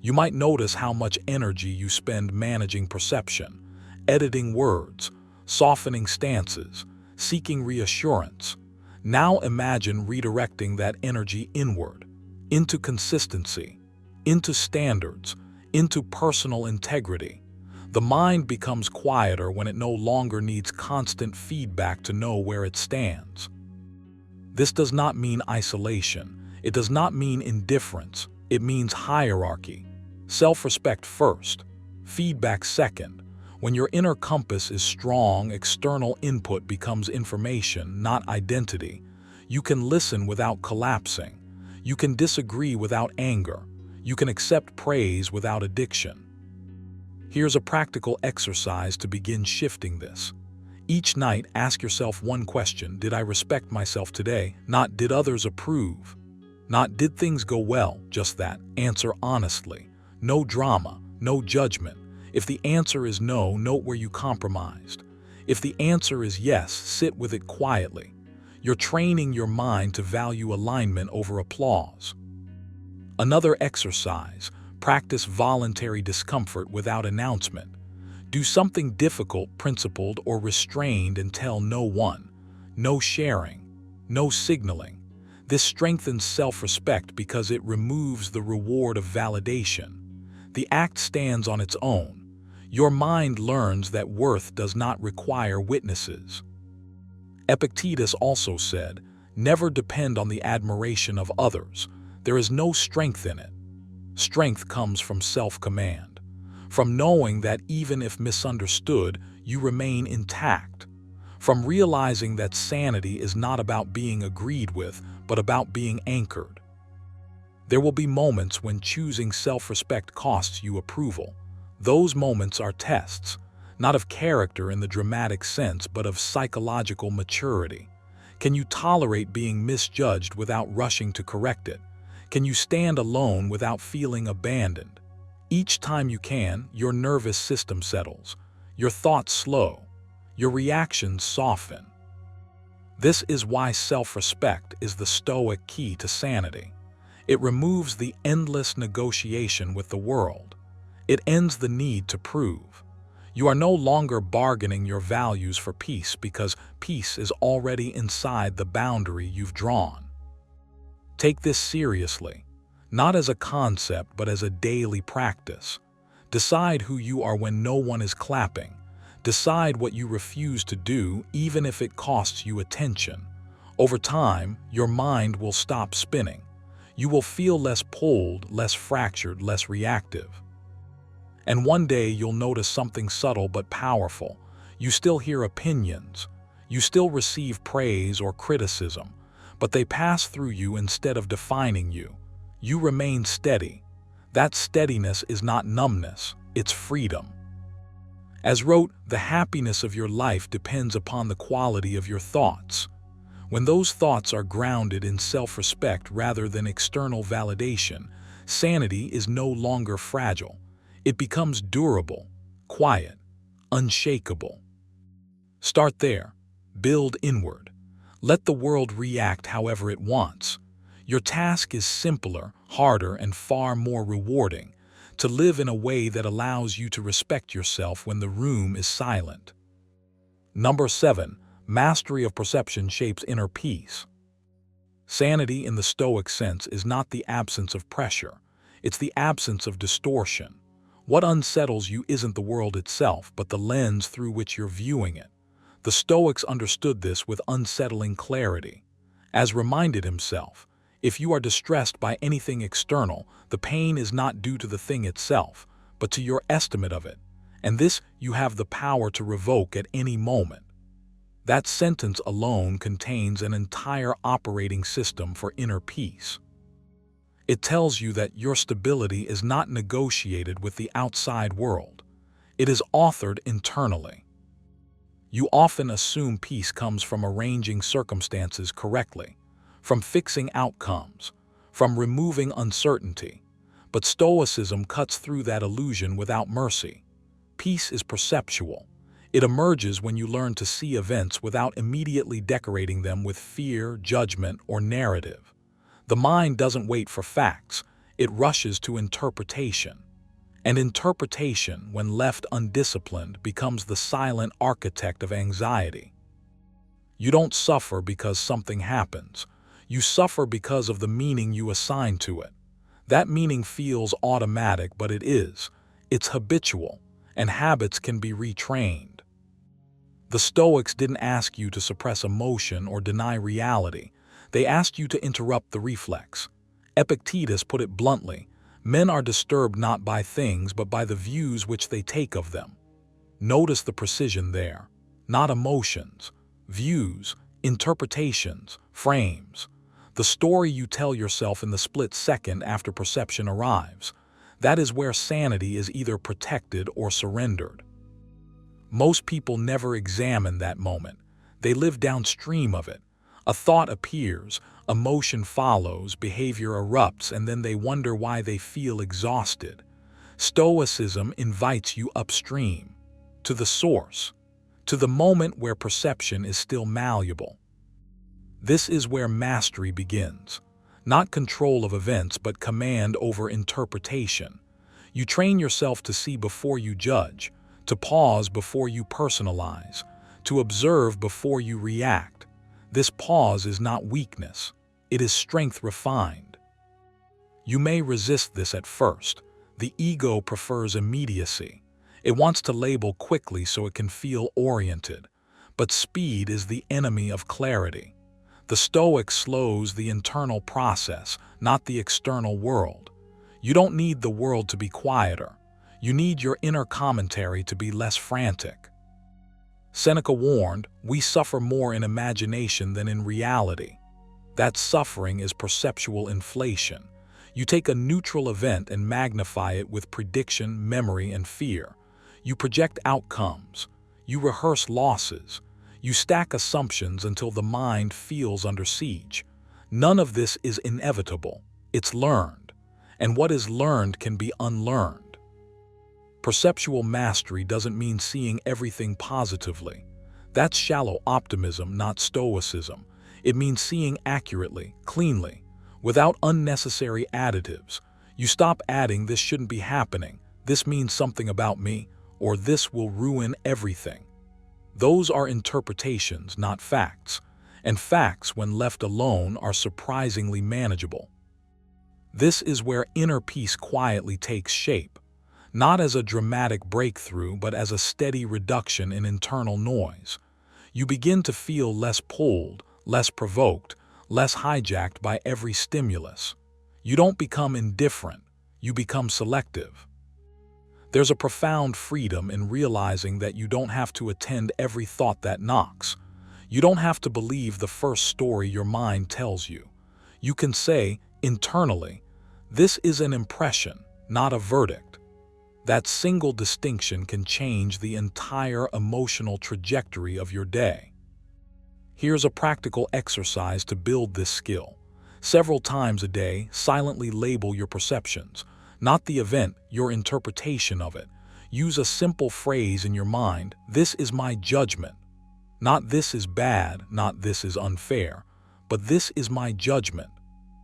S1: You might notice how much energy you spend managing perception, editing words, softening stances, seeking reassurance. Now imagine redirecting that energy inward, into consistency, into standards, into personal integrity. The mind becomes quieter when it no longer needs constant feedback to know where it stands. This does not mean isolation. It does not mean indifference. It means hierarchy. Self-respect first, feedback second. When your inner compass is strong, external input becomes information, not identity. You can listen without collapsing. You can disagree without anger. You can accept praise without addiction. Here's a practical exercise to begin shifting this. Each night, ask yourself one question: did I respect myself today? Not did others approve? Not did things go well? Just that. Answer honestly. No drama, no judgment. If the answer is no, note where you compromised. If the answer is yes, sit with it quietly. You're training your mind to value alignment over applause. Another exercise: practice voluntary discomfort without announcement. Do something difficult, principled, or restrained and tell no one. No sharing, no signaling. This strengthens self-respect because it removes the reward of validation. The act stands on its own. Your mind learns that worth does not require witnesses. Epictetus also said, "Never depend on the admiration of others. There is no strength in it." Strength comes from self-command, from knowing that even if misunderstood, you remain intact, from realizing that sanity is not about being agreed with, but about being anchored. There will be moments when choosing self-respect costs you approval. Those moments are tests, not of character in the dramatic sense, but of psychological maturity. Can you tolerate being misjudged without rushing to correct it? Can you stand alone without feeling abandoned? Each time you can, your nervous system settles, your thoughts slow, your reactions soften. This is why self-respect is the Stoic key to sanity. It removes the endless negotiation with the world. It ends the need to prove. You are no longer bargaining your values for peace because peace is already inside the boundary you've drawn. Take this seriously, not as a concept but as a daily practice. Decide who you are when no one is clapping. Decide what you refuse to do even if it costs you attention. Over time, your mind will stop spinning. You will feel less pulled, less fractured, less reactive. And one day you'll notice something subtle but powerful. You still hear opinions. You still receive praise or criticism, but they pass through you instead of defining you. You remain steady. That steadiness is not numbness, it's freedom. As wrote, the happiness of your life depends upon the quality of your thoughts. When those thoughts are grounded in self-respect rather than external validation, sanity is no longer fragile. It becomes durable, quiet, unshakable. Start there. Build inward. Let the world react however it wants. Your task is simpler, harder, and far more rewarding: to live in a way that allows you to respect yourself when the room is silent. Number 7. Mastery of perception shapes inner peace. Sanity in the Stoic sense is not the absence of pressure. It's the absence of distortion. What unsettles you isn't the world itself, but the lens through which you're viewing it. The Stoics understood this with unsettling clarity. As reminded himself, if you are distressed by anything external, the pain is not due to the thing itself, but to your estimate of it, and this you have the power to revoke at any moment. That sentence alone contains an entire operating system for inner peace. It tells you that your stability is not negotiated with the outside world. It is authored internally. You often assume peace comes from arranging circumstances correctly, from fixing outcomes, from removing uncertainty. But Stoicism cuts through that illusion without mercy. Peace is perceptual. It emerges when you learn to see events without immediately decorating them with fear, judgment, or narrative. The mind doesn't wait for facts, it rushes to interpretation. And interpretation, when left undisciplined, becomes the silent architect of anxiety. You don't suffer because something happens. You suffer because of the meaning you assign to it. That meaning feels automatic, but it is. It's habitual, and habits can be retrained. The Stoics didn't ask you to suppress emotion or deny reality. They asked you to interrupt the reflex. Epictetus put it bluntly: men are disturbed not by things but by the views which they take of them. Notice the precision there. Not emotions, views, interpretations, frames. The story you tell yourself in the split second after perception arrives. That is where sanity is either protected or surrendered. Most people never examine that moment. They live downstream of it. A thought appears, emotion follows, behavior erupts, and then they wonder why they feel exhausted. Stoicism invites you upstream, to the source, to the moment where perception is still malleable. This is where mastery begins. Not control of events, but command over interpretation. You train yourself to see before you judge, to pause before you personalize, to observe before you react. This pause is not weakness, it is strength refined. You may resist this at first. The ego prefers immediacy. It wants to label quickly so it can feel oriented. But speed is the enemy of clarity. The Stoic slows the internal process, not the external world. You don't need the world to be quieter. You need your inner commentary to be less frantic. Seneca warned, "We suffer more in imagination than in reality." That suffering is perceptual inflation. You take a neutral event and magnify it with prediction, memory, and fear. You project outcomes. You rehearse losses. You stack assumptions until the mind feels under siege. None of this is inevitable. It's learned. And what is learned can be unlearned. Perceptual mastery doesn't mean seeing everything positively. That's shallow optimism, not stoicism. It means seeing accurately, cleanly, without unnecessary additives. You stop adding "this shouldn't be happening," "this means something about me," or "this will ruin everything." Those are interpretations, not facts. And facts, when left alone, are surprisingly manageable. This is where inner peace quietly takes shape, not as a dramatic breakthrough, but as a steady reduction in internal noise. You begin to feel less pulled, less provoked, less hijacked by every stimulus. You don't become indifferent, you become selective. There's a profound freedom in realizing that you don't have to attend every thought that knocks. You don't have to believe the first story your mind tells you. You can say, internally, "This is an impression, not a verdict." That single distinction can change the entire emotional trajectory of your day. Here's a practical exercise to build this skill. Several times a day, silently label your perceptions, not the event, your interpretation of it. Use a simple phrase in your mind: "This is my judgment." Not "this is bad," not "this is unfair," but "this is my judgment."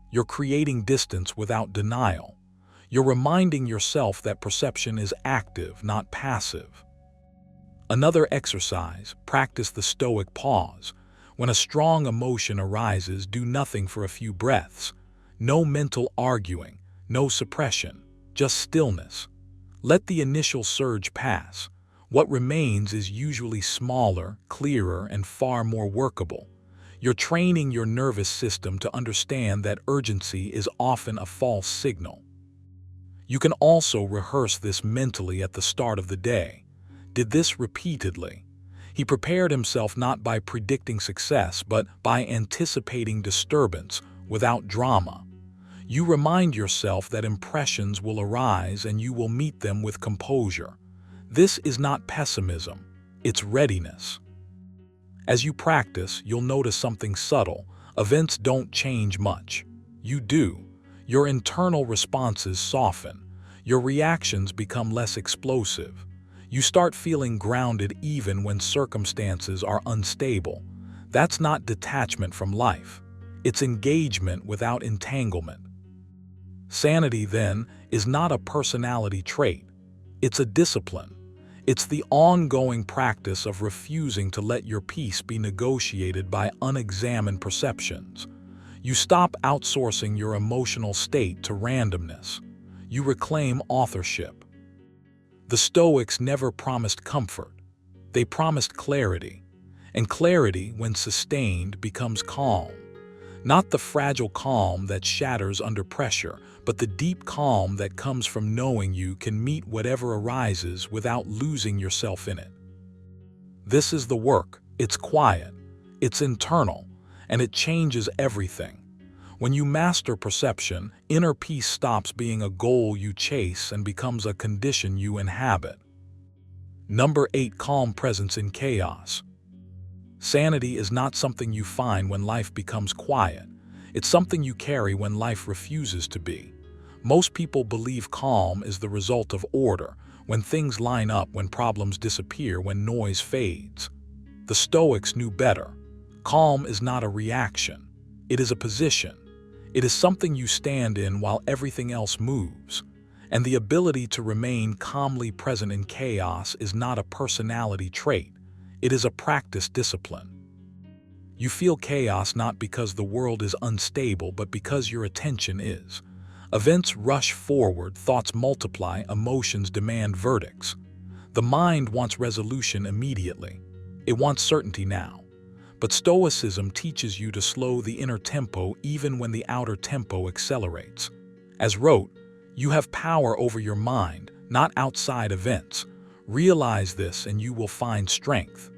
S1: You're creating distance without denial. You're reminding yourself that perception is active, not passive. Another exercise: practice the Stoic pause. When a strong emotion arises, do nothing for a few breaths. No mental arguing, no suppression, just stillness. Let the initial surge pass. What remains is usually smaller, clearer, and far more workable. You're training your nervous system to understand that urgency is often a false signal. You can also rehearse this mentally at the start of the day. Did this repeatedly. He prepared himself not by predicting success, but by anticipating disturbance without drama. You remind yourself that impressions will arise and you will meet them with composure. This is not pessimism, it's readiness. As you practice, you'll notice something subtle. Events don't change much. You do. Your internal responses soften. Your reactions become less explosive. You start feeling grounded even when circumstances are unstable. That's not detachment from life. It's engagement without entanglement. Sanity, then, is not a personality trait. It's a discipline. It's the ongoing practice of refusing to let your peace be negotiated by unexamined perceptions. You stop outsourcing your emotional state to randomness. You reclaim authorship. The Stoics never promised comfort. They promised clarity. And clarity, when sustained, becomes calm. Not the fragile calm that shatters under pressure, but the deep calm that comes from knowing you can meet whatever arises without losing yourself in it. This is the work. It's quiet, it's internal, and it changes everything. When you master perception, inner peace stops being a goal you chase and becomes a condition you inhabit. Number 8. Calm presence in chaos. Sanity is not something you find when life becomes quiet. It's something you carry when life refuses to be. Most people believe calm is the result of order, when things line up, when problems disappear, when noise fades. The Stoics knew better. Calm is not a reaction. It is a position. It is something you stand in while everything else moves. And the ability to remain calmly present in chaos is not a personality trait. It is a practice discipline. You feel chaos not because the world is unstable, but because your attention is. Events rush forward, thoughts multiply, emotions demand verdicts. The mind wants resolution immediately. It wants certainty now. But Stoicism teaches you to slow the inner tempo even when the outer tempo accelerates. As wrote, you have power over your mind, not outside events. Realize this and you will find strength.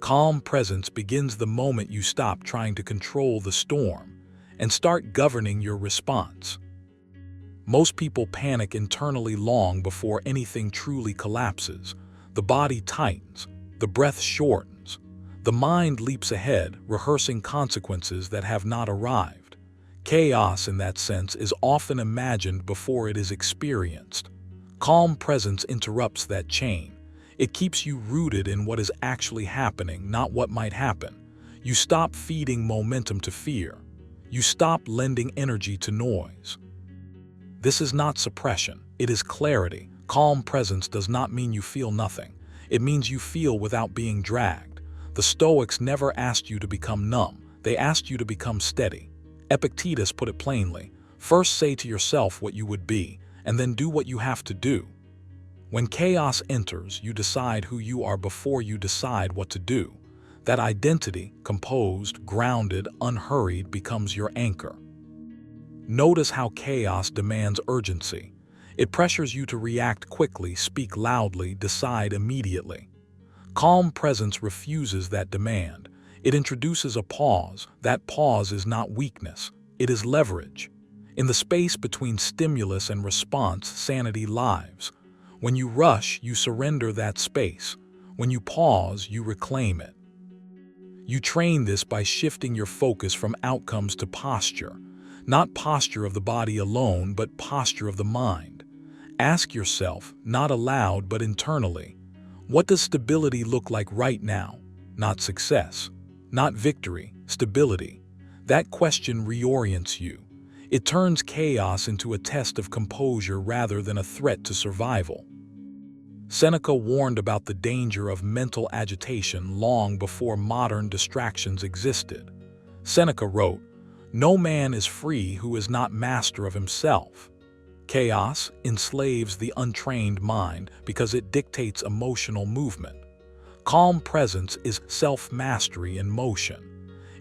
S1: Calm presence begins the moment you stop trying to control the storm and start governing your response. Most people panic internally long before anything truly collapses. The body tightens, the breath shortens, the mind leaps ahead, rehearsing consequences that have not arrived. Chaos, in that sense, is often imagined before it is experienced. Calm presence interrupts that chain. It keeps you rooted in what is actually happening, not what might happen. You stop feeding momentum to fear. You stop lending energy to noise. This is not suppression, it is clarity. Calm presence does not mean you feel nothing. It means you feel without being dragged. The Stoics never asked you to become numb. They asked you to become steady. Epictetus put it plainly: first say to yourself what you would be, and then do what you have to do. When chaos enters, you decide who you are before you decide what to do. That identity, composed, grounded, unhurried, becomes your anchor. Notice how chaos demands urgency. It pressures you to react quickly, speak loudly, decide immediately. Calm presence refuses that demand. It introduces a pause. That pause is not weakness, it is leverage. In the space between stimulus and response, sanity lives. When you rush, you surrender that space. When you pause, you reclaim it. You train this by shifting your focus from outcomes to posture. Not posture of the body alone, but posture of the mind. Ask yourself, not aloud but internally, what does stability look like right now? Not success, not victory, stability. That question reorients you. It turns chaos into a test of composure rather than a threat to survival. Seneca warned about the danger of mental agitation long before modern distractions existed. Seneca wrote, "No man is free who is not master of himself." Chaos enslaves the untrained mind because it dictates emotional movement. Calm presence is self-mastery in motion.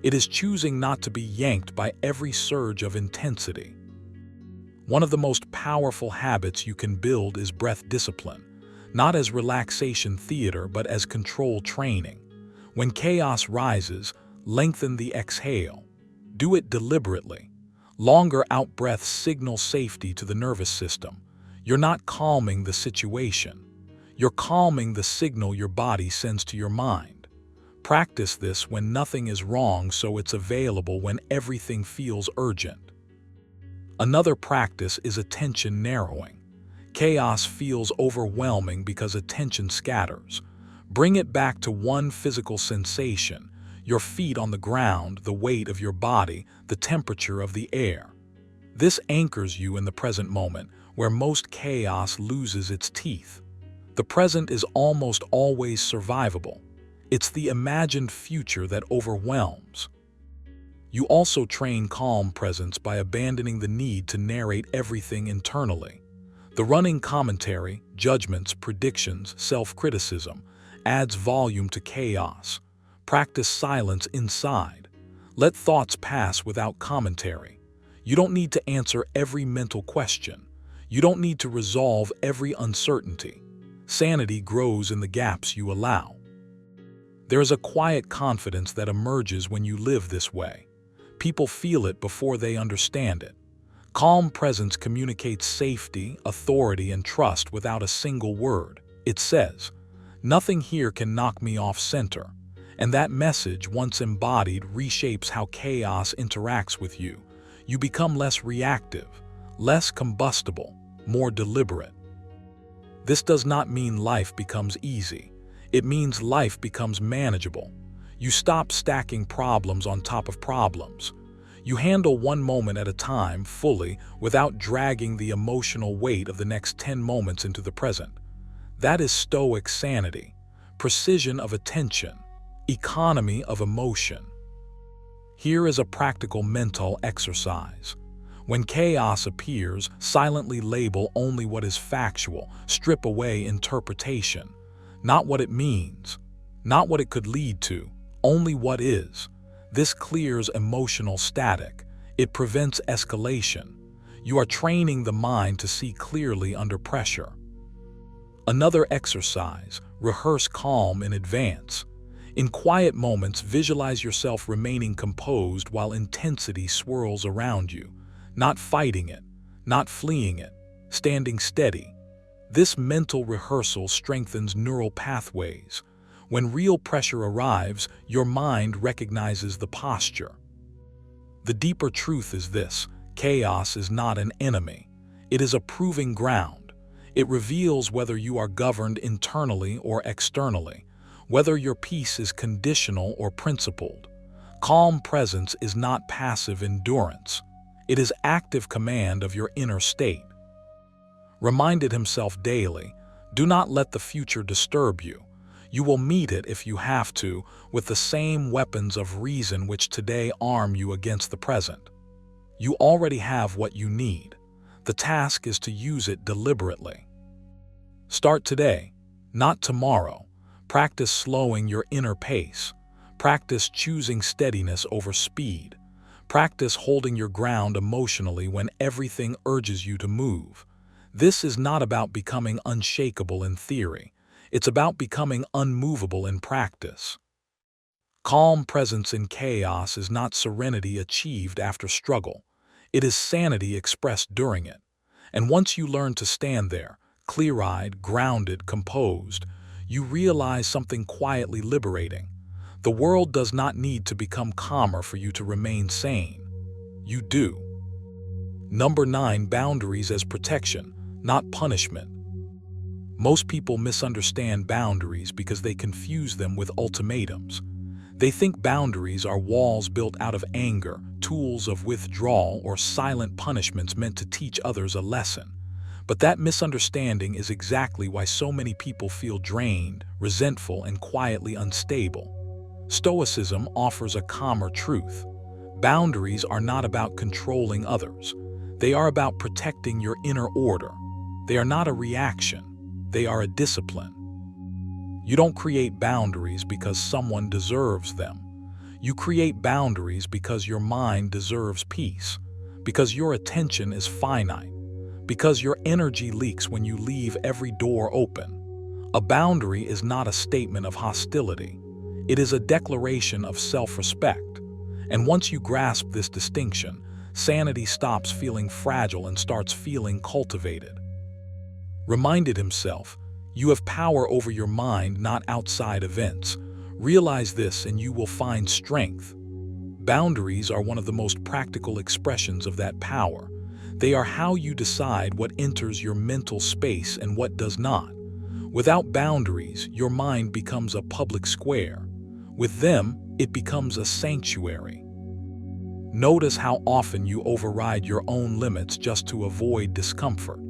S1: It is choosing not to be yanked by every surge of intensity. One of the most powerful habits you can build is breath discipline, not as relaxation theater but as control training. When chaos rises, lengthen the exhale. Do it deliberately. Longer out-breaths signal safety to the nervous system. You're not calming the situation. You're calming the signal your body sends to your mind. Practice this when nothing is wrong so it's available when everything feels urgent. Another practice is attention narrowing. Chaos feels overwhelming because attention scatters. Bring it back to one physical sensation: your feet on the ground, the weight of your body, the temperature of the air. This anchors you in the present moment, where most chaos loses its teeth. The present is almost always survivable. It's the imagined future that overwhelms. You also train calm presence by abandoning the need to narrate everything internally. The running commentary, judgments, predictions, self-criticism adds volume to chaos. Practice silence inside. Let thoughts pass without commentary. You don't need to answer every mental question. You don't need to resolve every uncertainty. Sanity grows in the gaps you allow. There is a quiet confidence that emerges when you live this way. People feel it before they understand it. Calm presence communicates safety, authority, and trust without a single word. It says, "Nothing here can knock me off center." And that message, once embodied, reshapes how chaos interacts with you. You become less reactive, less combustible, more deliberate. This does not mean life becomes easy. It means life becomes manageable. You stop stacking problems on top of problems. You handle one moment at a time fully without dragging the emotional weight of the next 10 moments into the present. That is Stoic sanity, precision of attention, economy of emotion. Here is a practical mental exercise. When chaos appears, silently label only what is factual. Strip away interpretation. Not what it means, not what it could lead to, only what is. This clears emotional static. It prevents escalation. You are training the mind to see clearly under pressure. Another exercise: rehearse calm in advance. In quiet moments, visualize yourself remaining composed while intensity swirls around you. Not fighting it, not fleeing it, standing steady. This mental rehearsal strengthens neural pathways. When real pressure arrives, your mind recognizes the posture. The deeper truth is this: chaos is not an enemy. It is a proving ground. It reveals whether you are governed internally or externally, whether your peace is conditional or principled. Calm presence is not passive endurance. It is active command of your inner state. Reminded himself daily, do not let the future disturb you. You will meet it if you have to, with the same weapons of reason which today arm you against the present. You already have what you need. The task is to use it deliberately. Start today, not tomorrow. Practice slowing your inner pace. Practice choosing steadiness over speed. Practice holding your ground emotionally when everything urges you to move. This is not about becoming unshakable in theory. It's about becoming unmovable in practice. Calm presence in chaos is not serenity achieved after struggle. It is sanity expressed during it. And once you learn to stand there, clear-eyed, grounded, composed, you realize something quietly liberating. The world does not need to become calmer for you to remain sane. You do. Number 9. Boundaries as protection, not punishment. Most people misunderstand boundaries because they confuse them with ultimatums. They think boundaries are walls built out of anger, tools of withdrawal, or silent punishments meant to teach others a lesson. But that misunderstanding is exactly why so many people feel drained, resentful, and quietly unstable. Stoicism offers a calmer truth. Boundaries are not about controlling others. They are about protecting your inner order. They are not a reaction. They are a discipline. You don't create boundaries because someone deserves them. You create boundaries because your mind deserves peace, because your attention is finite, because your energy leaks when you leave every door open. A boundary is not a statement of hostility. It is a declaration of self-respect. And once you grasp this distinction, sanity stops feeling fragile and starts feeling cultivated. Reminded himself, you have power over your mind, not outside events. Realize this and you will find strength. Boundaries are one of the most practical expressions of that power. They are how you decide what enters your mental space and what does not. Without boundaries, your mind becomes a public square. With them, it becomes a sanctuary. Notice how often you override your own limits just to avoid discomfort.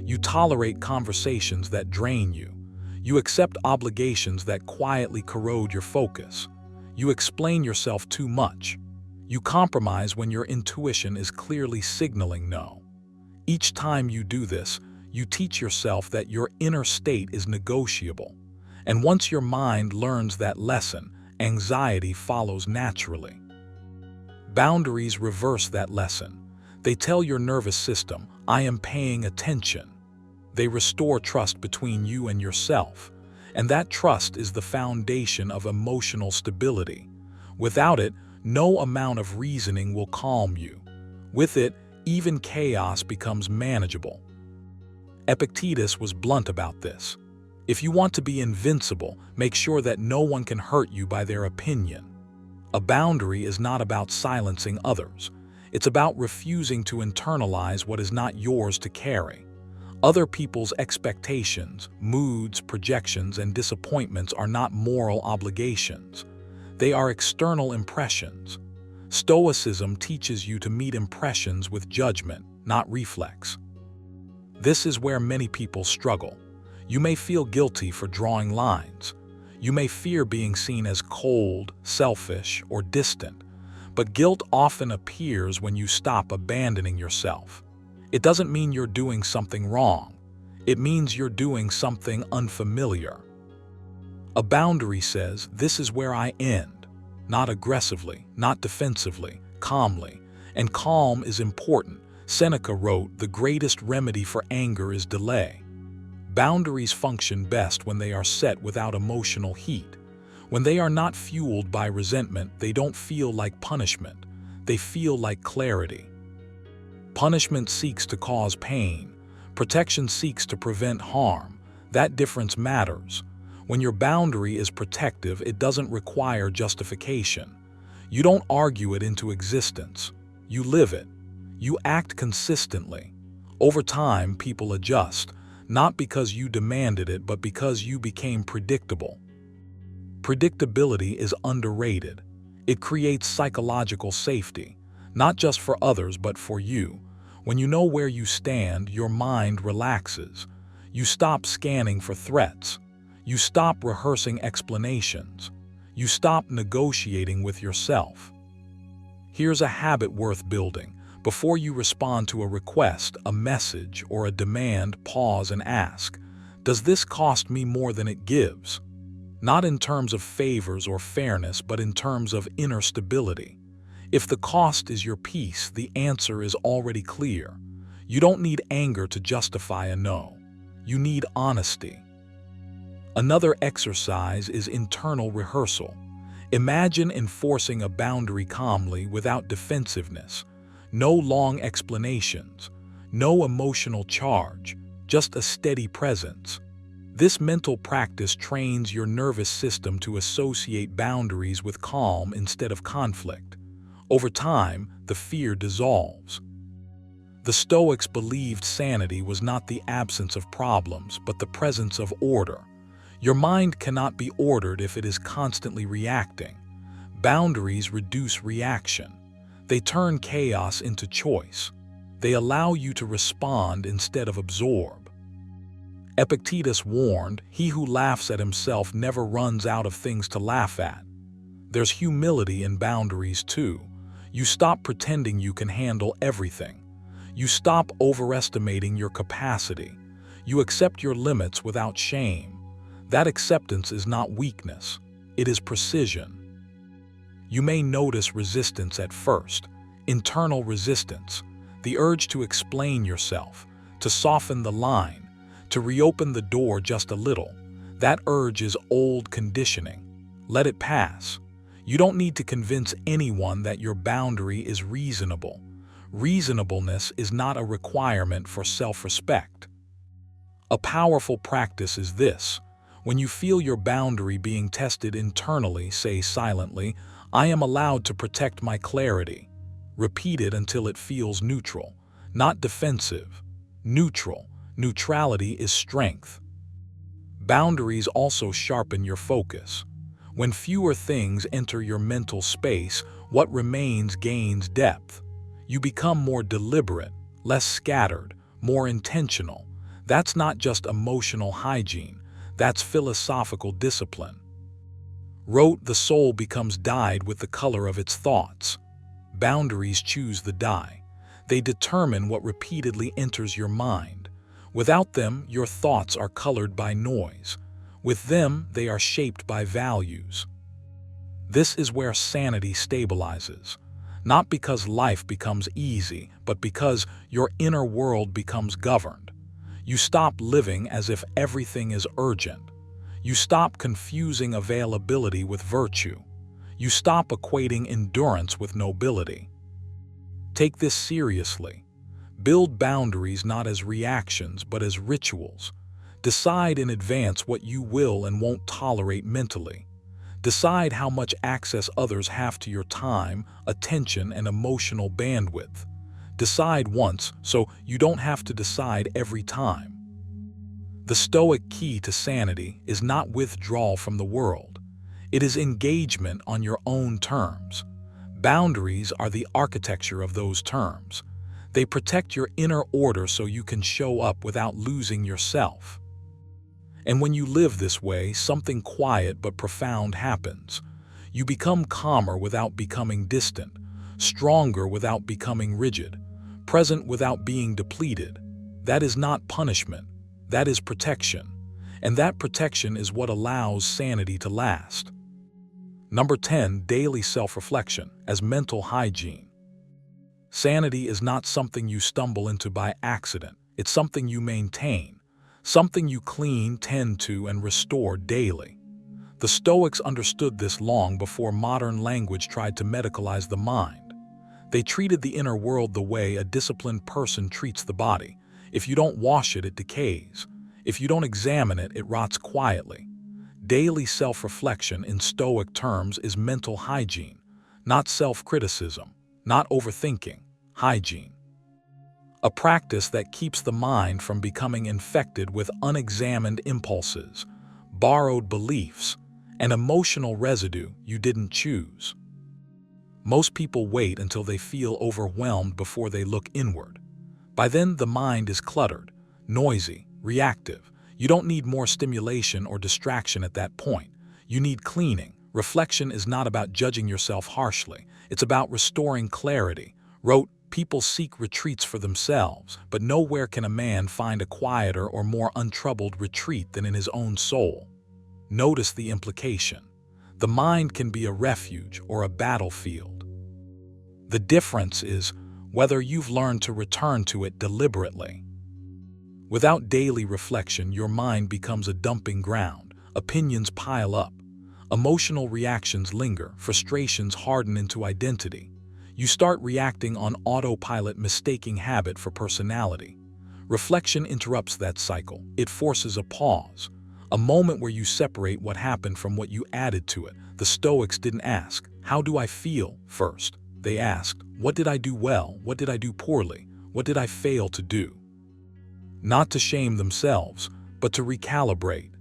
S1: You tolerate conversations that drain you. You accept obligations that quietly corrode your focus. You explain yourself too much. You compromise when your intuition is clearly signaling no. Each time you do this, you teach yourself that your inner state is negotiable. And once your mind learns that lesson, anxiety follows naturally. Boundaries reverse that lesson. They tell your nervous system, I am paying attention. They restore trust between you and yourself, and that trust is the foundation of emotional stability. Without it, no amount of reasoning will calm you. With it, even chaos becomes manageable. Epictetus was blunt about this. If you want to be invincible, make sure that no one can hurt you by their opinion. A boundary is not about silencing others. It's about refusing to internalize what is not yours to carry. Other people's expectations, moods, projections, and disappointments are not moral obligations. They are external impressions. Stoicism teaches you to meet impressions with judgment, not reflex. This is where many people struggle. You may feel guilty for drawing lines. You may fear being seen as cold, selfish, or distant. But guilt often appears when you stop abandoning yourself. It doesn't mean you're doing something wrong. It means you're doing something unfamiliar. A boundary says, this is where I end. Not aggressively, not defensively, calmly. And calm is important. Seneca wrote, the greatest remedy for anger is delay. Boundaries function best when they are set without emotional heat. When they are not fueled by resentment, they don't feel like punishment. They feel like clarity. Punishment seeks to cause pain. Protection seeks to prevent harm. That difference matters. When your boundary is protective, it doesn't require justification. You don't argue it into existence. You live it. You act consistently. Over time, people adjust, not because you demanded it, but because you became predictable. Predictability is underrated. It creates psychological safety, not just for others, but for you. When you know where you stand, your mind relaxes. You stop scanning for threats. You stop rehearsing explanations. You stop negotiating with yourself. Here's a habit worth building. Before you respond to a request, a message, or a demand, pause and ask, does this cost me more than it gives? Not in terms of favors or fairness, but in terms of inner stability. If the cost is your peace, the answer is already clear. You don't need anger to justify a no. You need honesty. Another exercise is internal rehearsal. Imagine enforcing a boundary calmly without defensiveness. No long explanations, no emotional charge, just a steady presence. This mental practice trains your nervous system to associate boundaries with calm instead of conflict. Over time, the fear dissolves. The Stoics believed sanity was not the absence of problems, but the presence of order. Your mind cannot be ordered if it is constantly reacting. Boundaries reduce reaction. They turn chaos into choice. They allow you to respond instead of absorb. Epictetus warned, "He who laughs at himself never runs out of things to laugh at." There's humility in boundaries too. You stop pretending you can handle everything. You stop overestimating your capacity. You accept your limits without shame. That acceptance is not weakness. It is precision. You may notice resistance at first, internal resistance, the urge to explain yourself, to soften the line, to reopen the door just a little. That urge is old conditioning. Let it pass. You don't need to convince anyone that your boundary is reasonable. Reasonableness is not a requirement for self-respect. A powerful practice is this. When you feel your boundary being tested internally, say silently, "I am allowed to protect my clarity." Repeat it until it feels neutral, not defensive. Neutral. Neutrality is strength. Boundaries also sharpen your focus. When fewer things enter your mental space, what remains gains depth. You become more deliberate, less scattered, more intentional. That's not just emotional hygiene. That's philosophical discipline. Wrote, "The soul becomes dyed with the color of its thoughts." Boundaries choose the dye. They determine what repeatedly enters your mind. Without them, your thoughts are colored by noise. With them, they are shaped by values. This is where sanity stabilizes. Not because life becomes easy, but because your inner world becomes governed. You stop living as if everything is urgent. You stop confusing availability with virtue. You stop equating endurance with nobility. Take this seriously. Build boundaries not as reactions, but as rituals. Decide in advance what you will and won't tolerate mentally. Decide how much access others have to your time, attention, and emotional bandwidth. Decide once, so you don't have to decide every time. The Stoic key to sanity is not withdrawal from the world. It is engagement on your own terms. Boundaries are the architecture of those terms. They protect your inner order so you can show up without losing yourself. And when you live this way, something quiet but profound happens. You become calmer without becoming distant, stronger without becoming rigid, present without being depleted. That is not punishment. That is protection. And that protection is what allows sanity to last. Number 10, daily self-reflection as mental hygiene. Sanity is not something you stumble into by accident. It's something you maintain, something you clean, tend to, and restore daily. The Stoics understood this long before modern language tried to medicalize the mind. They treated the inner world the way a disciplined person treats the body. If you don't wash it, it decays. If you don't examine it, it rots quietly. Daily self-reflection in Stoic terms is mental hygiene, not self-criticism, not overthinking, hygiene. a practice that keeps the mind from becoming infected with unexamined impulses, borrowed beliefs, and emotional residue you didn't choose. Most people wait until they feel overwhelmed before they look inward. By then, the mind is cluttered, noisy, reactive. You don't need more stimulation or distraction at that point. You need cleaning. Reflection is not about judging yourself harshly. It's about restoring clarity. Wrote, "People seek retreats for themselves, but nowhere can a man find a quieter or more untroubled retreat than in his own soul." Notice the implication. The mind can be a refuge or a battlefield. The difference is whether you've learned to return to it deliberately. Without daily reflection, your mind becomes a dumping ground. Opinions pile up. Emotional reactions linger. Frustrations harden into identity. You start reacting on autopilot, mistaking habit for personality. Reflection interrupts that cycle. It forces a pause, a moment where you separate what happened from what you added to it. The Stoics didn't ask, "How do I feel?" first. They asked, "What did I do well? What did I do poorly? What did I fail to do?" Not to shame themselves, but to recalibrate.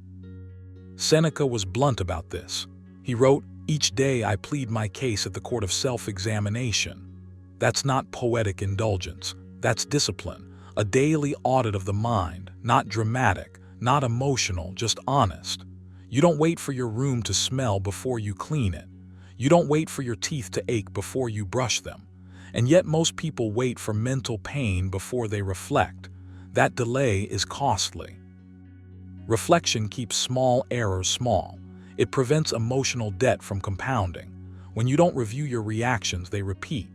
S1: Seneca was blunt about this. He wrote, "Each day I plead my case at the court of self-examination." That's not poetic indulgence. That's discipline. A daily audit of the mind, not dramatic, not emotional, just honest. You don't wait for your room to smell before you clean it. You don't wait for your teeth to ache before you brush them. And yet most people wait for mental pain before they reflect. That delay is costly. Reflection keeps small errors small. It prevents emotional debt from compounding. When you don't review your reactions, they repeat.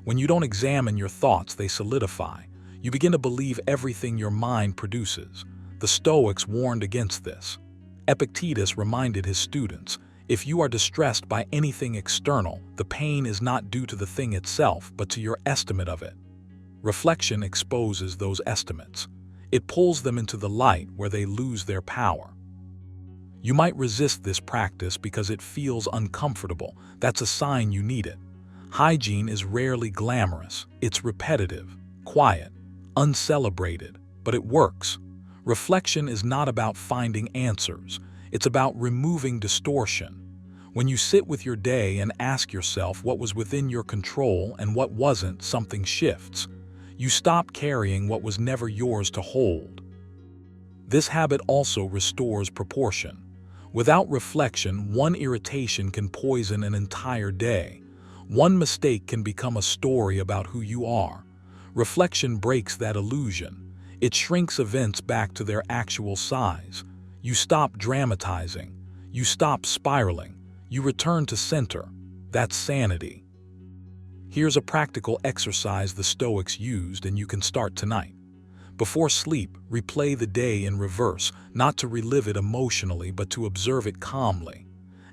S1: When you don't examine your thoughts, they solidify. You begin to believe everything your mind produces. The Stoics warned against this. Epictetus reminded his students, "If you are distressed by anything external, the pain is not due to the thing itself, but to your estimate of it." Reflection exposes those estimates. It pulls them into the light where they lose their power. You might resist this practice because it feels uncomfortable. That's a sign you need it. Hygiene is rarely glamorous. It's repetitive, quiet, uncelebrated, but it works. Reflection is not about finding answers. It's about removing distortion. When you sit with your day and ask yourself what was within your control and what wasn't, something shifts. You stop carrying what was never yours to hold. This habit also restores proportion. Without reflection, one irritation can poison an entire day. One mistake can become a story about who you are. Reflection breaks that illusion. It shrinks events back to their actual size. You stop dramatizing. You stop spiraling. You return to center. That's sanity. Here's a practical exercise the Stoics used, and you can start tonight. Before sleep, replay the day in reverse, not to relive it emotionally, but to observe it calmly.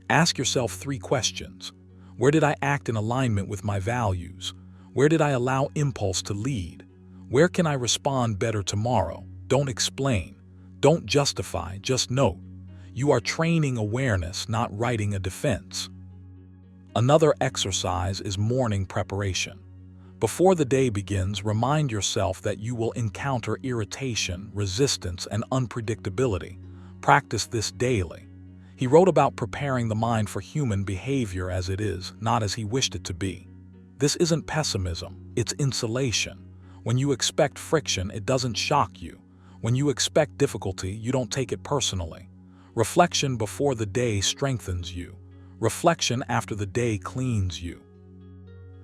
S1: Ask yourself 3 questions. Where did I act in alignment with my values? Where did I allow impulse to lead? Where can I respond better tomorrow? Don't explain. Don't justify, just note. You are training awareness, not writing a defense. Another exercise is morning preparation. Before the day begins, remind yourself that you will encounter irritation, resistance, and unpredictability. Practice this daily. He wrote about preparing the mind for human behavior as it is, not as he wished it to be. This isn't pessimism, it's insulation. When you expect friction, it doesn't shock you. When you expect difficulty, you don't take it personally. Reflection before the day strengthens you. Reflection after the day cleans you.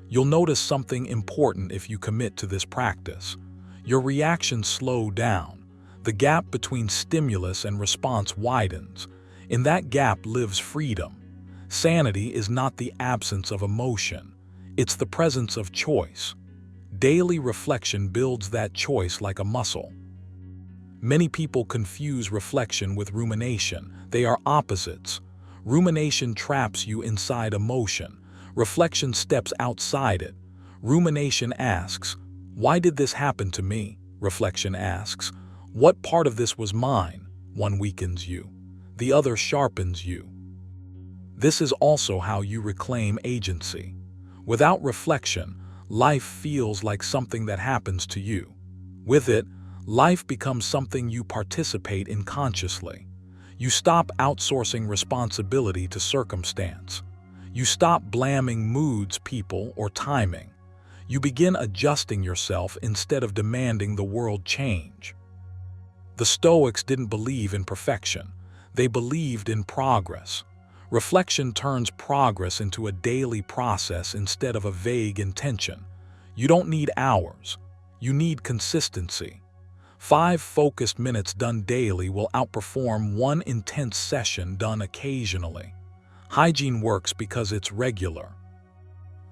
S1: You'll notice something important if you commit to this practice. Your reactions slow down. The gap between stimulus and response widens. In that gap lives freedom. Sanity is not the absence of emotion. It's the presence of choice. Daily reflection builds that choice like a muscle. Many people confuse reflection with rumination. They are opposites. Rumination traps you inside emotion. Reflection steps outside it. Rumination asks, "Why did this happen to me?" Reflection asks, "What part of this was mine?" One weakens you. The other sharpens you. This is also how you reclaim agency. Without reflection, life feels like something that happens to you. With it, life becomes something you participate in consciously. You stop outsourcing responsibility to circumstance. You stop blaming moods, people, or timing. You begin adjusting yourself instead of demanding the world change. The Stoics didn't believe in perfection. They believed in progress. Reflection turns progress into a daily process instead of a vague intention. You don't need hours. You need consistency. 5 focused minutes done daily will outperform 1 intense session done occasionally. Hygiene works because it's regular.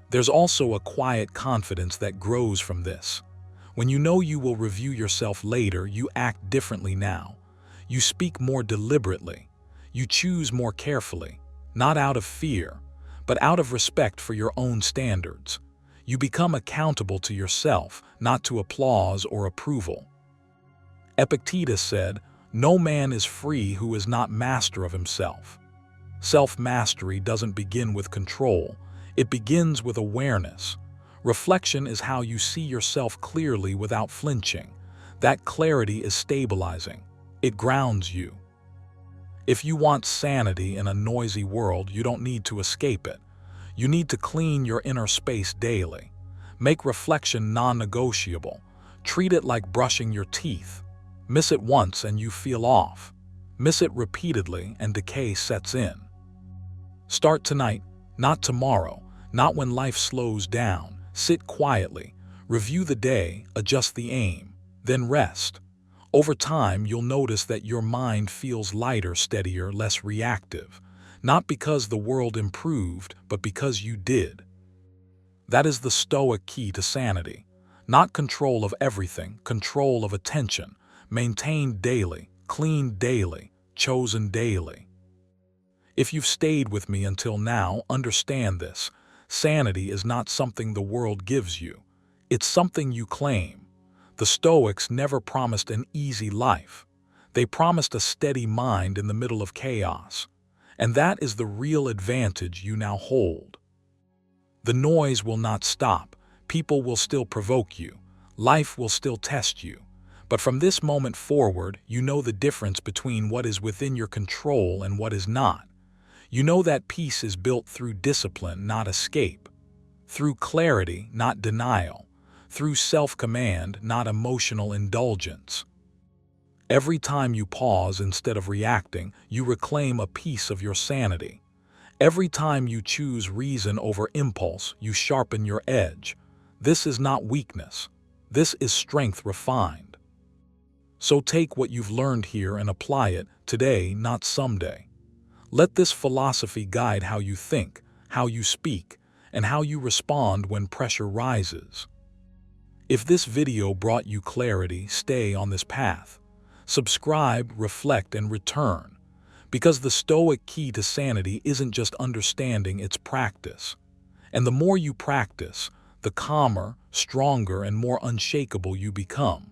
S1: There's also a quiet confidence that grows from this. When you know you will review yourself later, you act differently now. You speak more deliberately. You choose more carefully, not out of fear, but out of respect for your own standards. You become accountable to yourself, not to applause or approval. Epictetus said, "No man is free who is not master of himself." Self-mastery doesn't begin with control. It begins with awareness. Reflection is how you see yourself clearly without flinching. That clarity is stabilizing. It grounds you. If you want sanity in a noisy world, you don't need to escape it. You need to clean your inner space daily. Make reflection non-negotiable. Treat it like brushing your teeth. Miss it once and you feel off. Miss it repeatedly and decay sets in. Start tonight, not tomorrow, not when life slows down. Sit quietly, review the day, adjust the aim, then rest. Over time, you'll notice that your mind feels lighter, steadier, less reactive. Not because the world improved, but because you did. That is the Stoic key to sanity. Not control of everything, control of attention. Maintained daily, cleaned daily, chosen daily. If you've stayed with me until now, understand this. Sanity is not something the world gives you. It's something you claim. The Stoics never promised an easy life. They promised a steady mind in the middle of chaos. And that is the real advantage you now hold. The noise will not stop. People will still provoke you. Life will still test you. But from this moment forward, you know the difference between what is within your control and what is not. You know that peace is built through discipline, not escape. Through clarity, not denial. Through self-command, not emotional indulgence. Every time you pause instead of reacting, you reclaim a piece of your sanity. Every time you choose reason over impulse, you sharpen your edge. This is not weakness. This is strength refined. So take what you've learned here and apply it today, not someday. Let this philosophy guide how you think, how you speak, and how you respond when pressure rises. If this video brought you clarity, stay on this path. Subscribe, reflect, and return. Because the Stoic key to sanity isn't just understanding, it's practice. And the more you practice, the calmer, stronger, and more unshakable you become.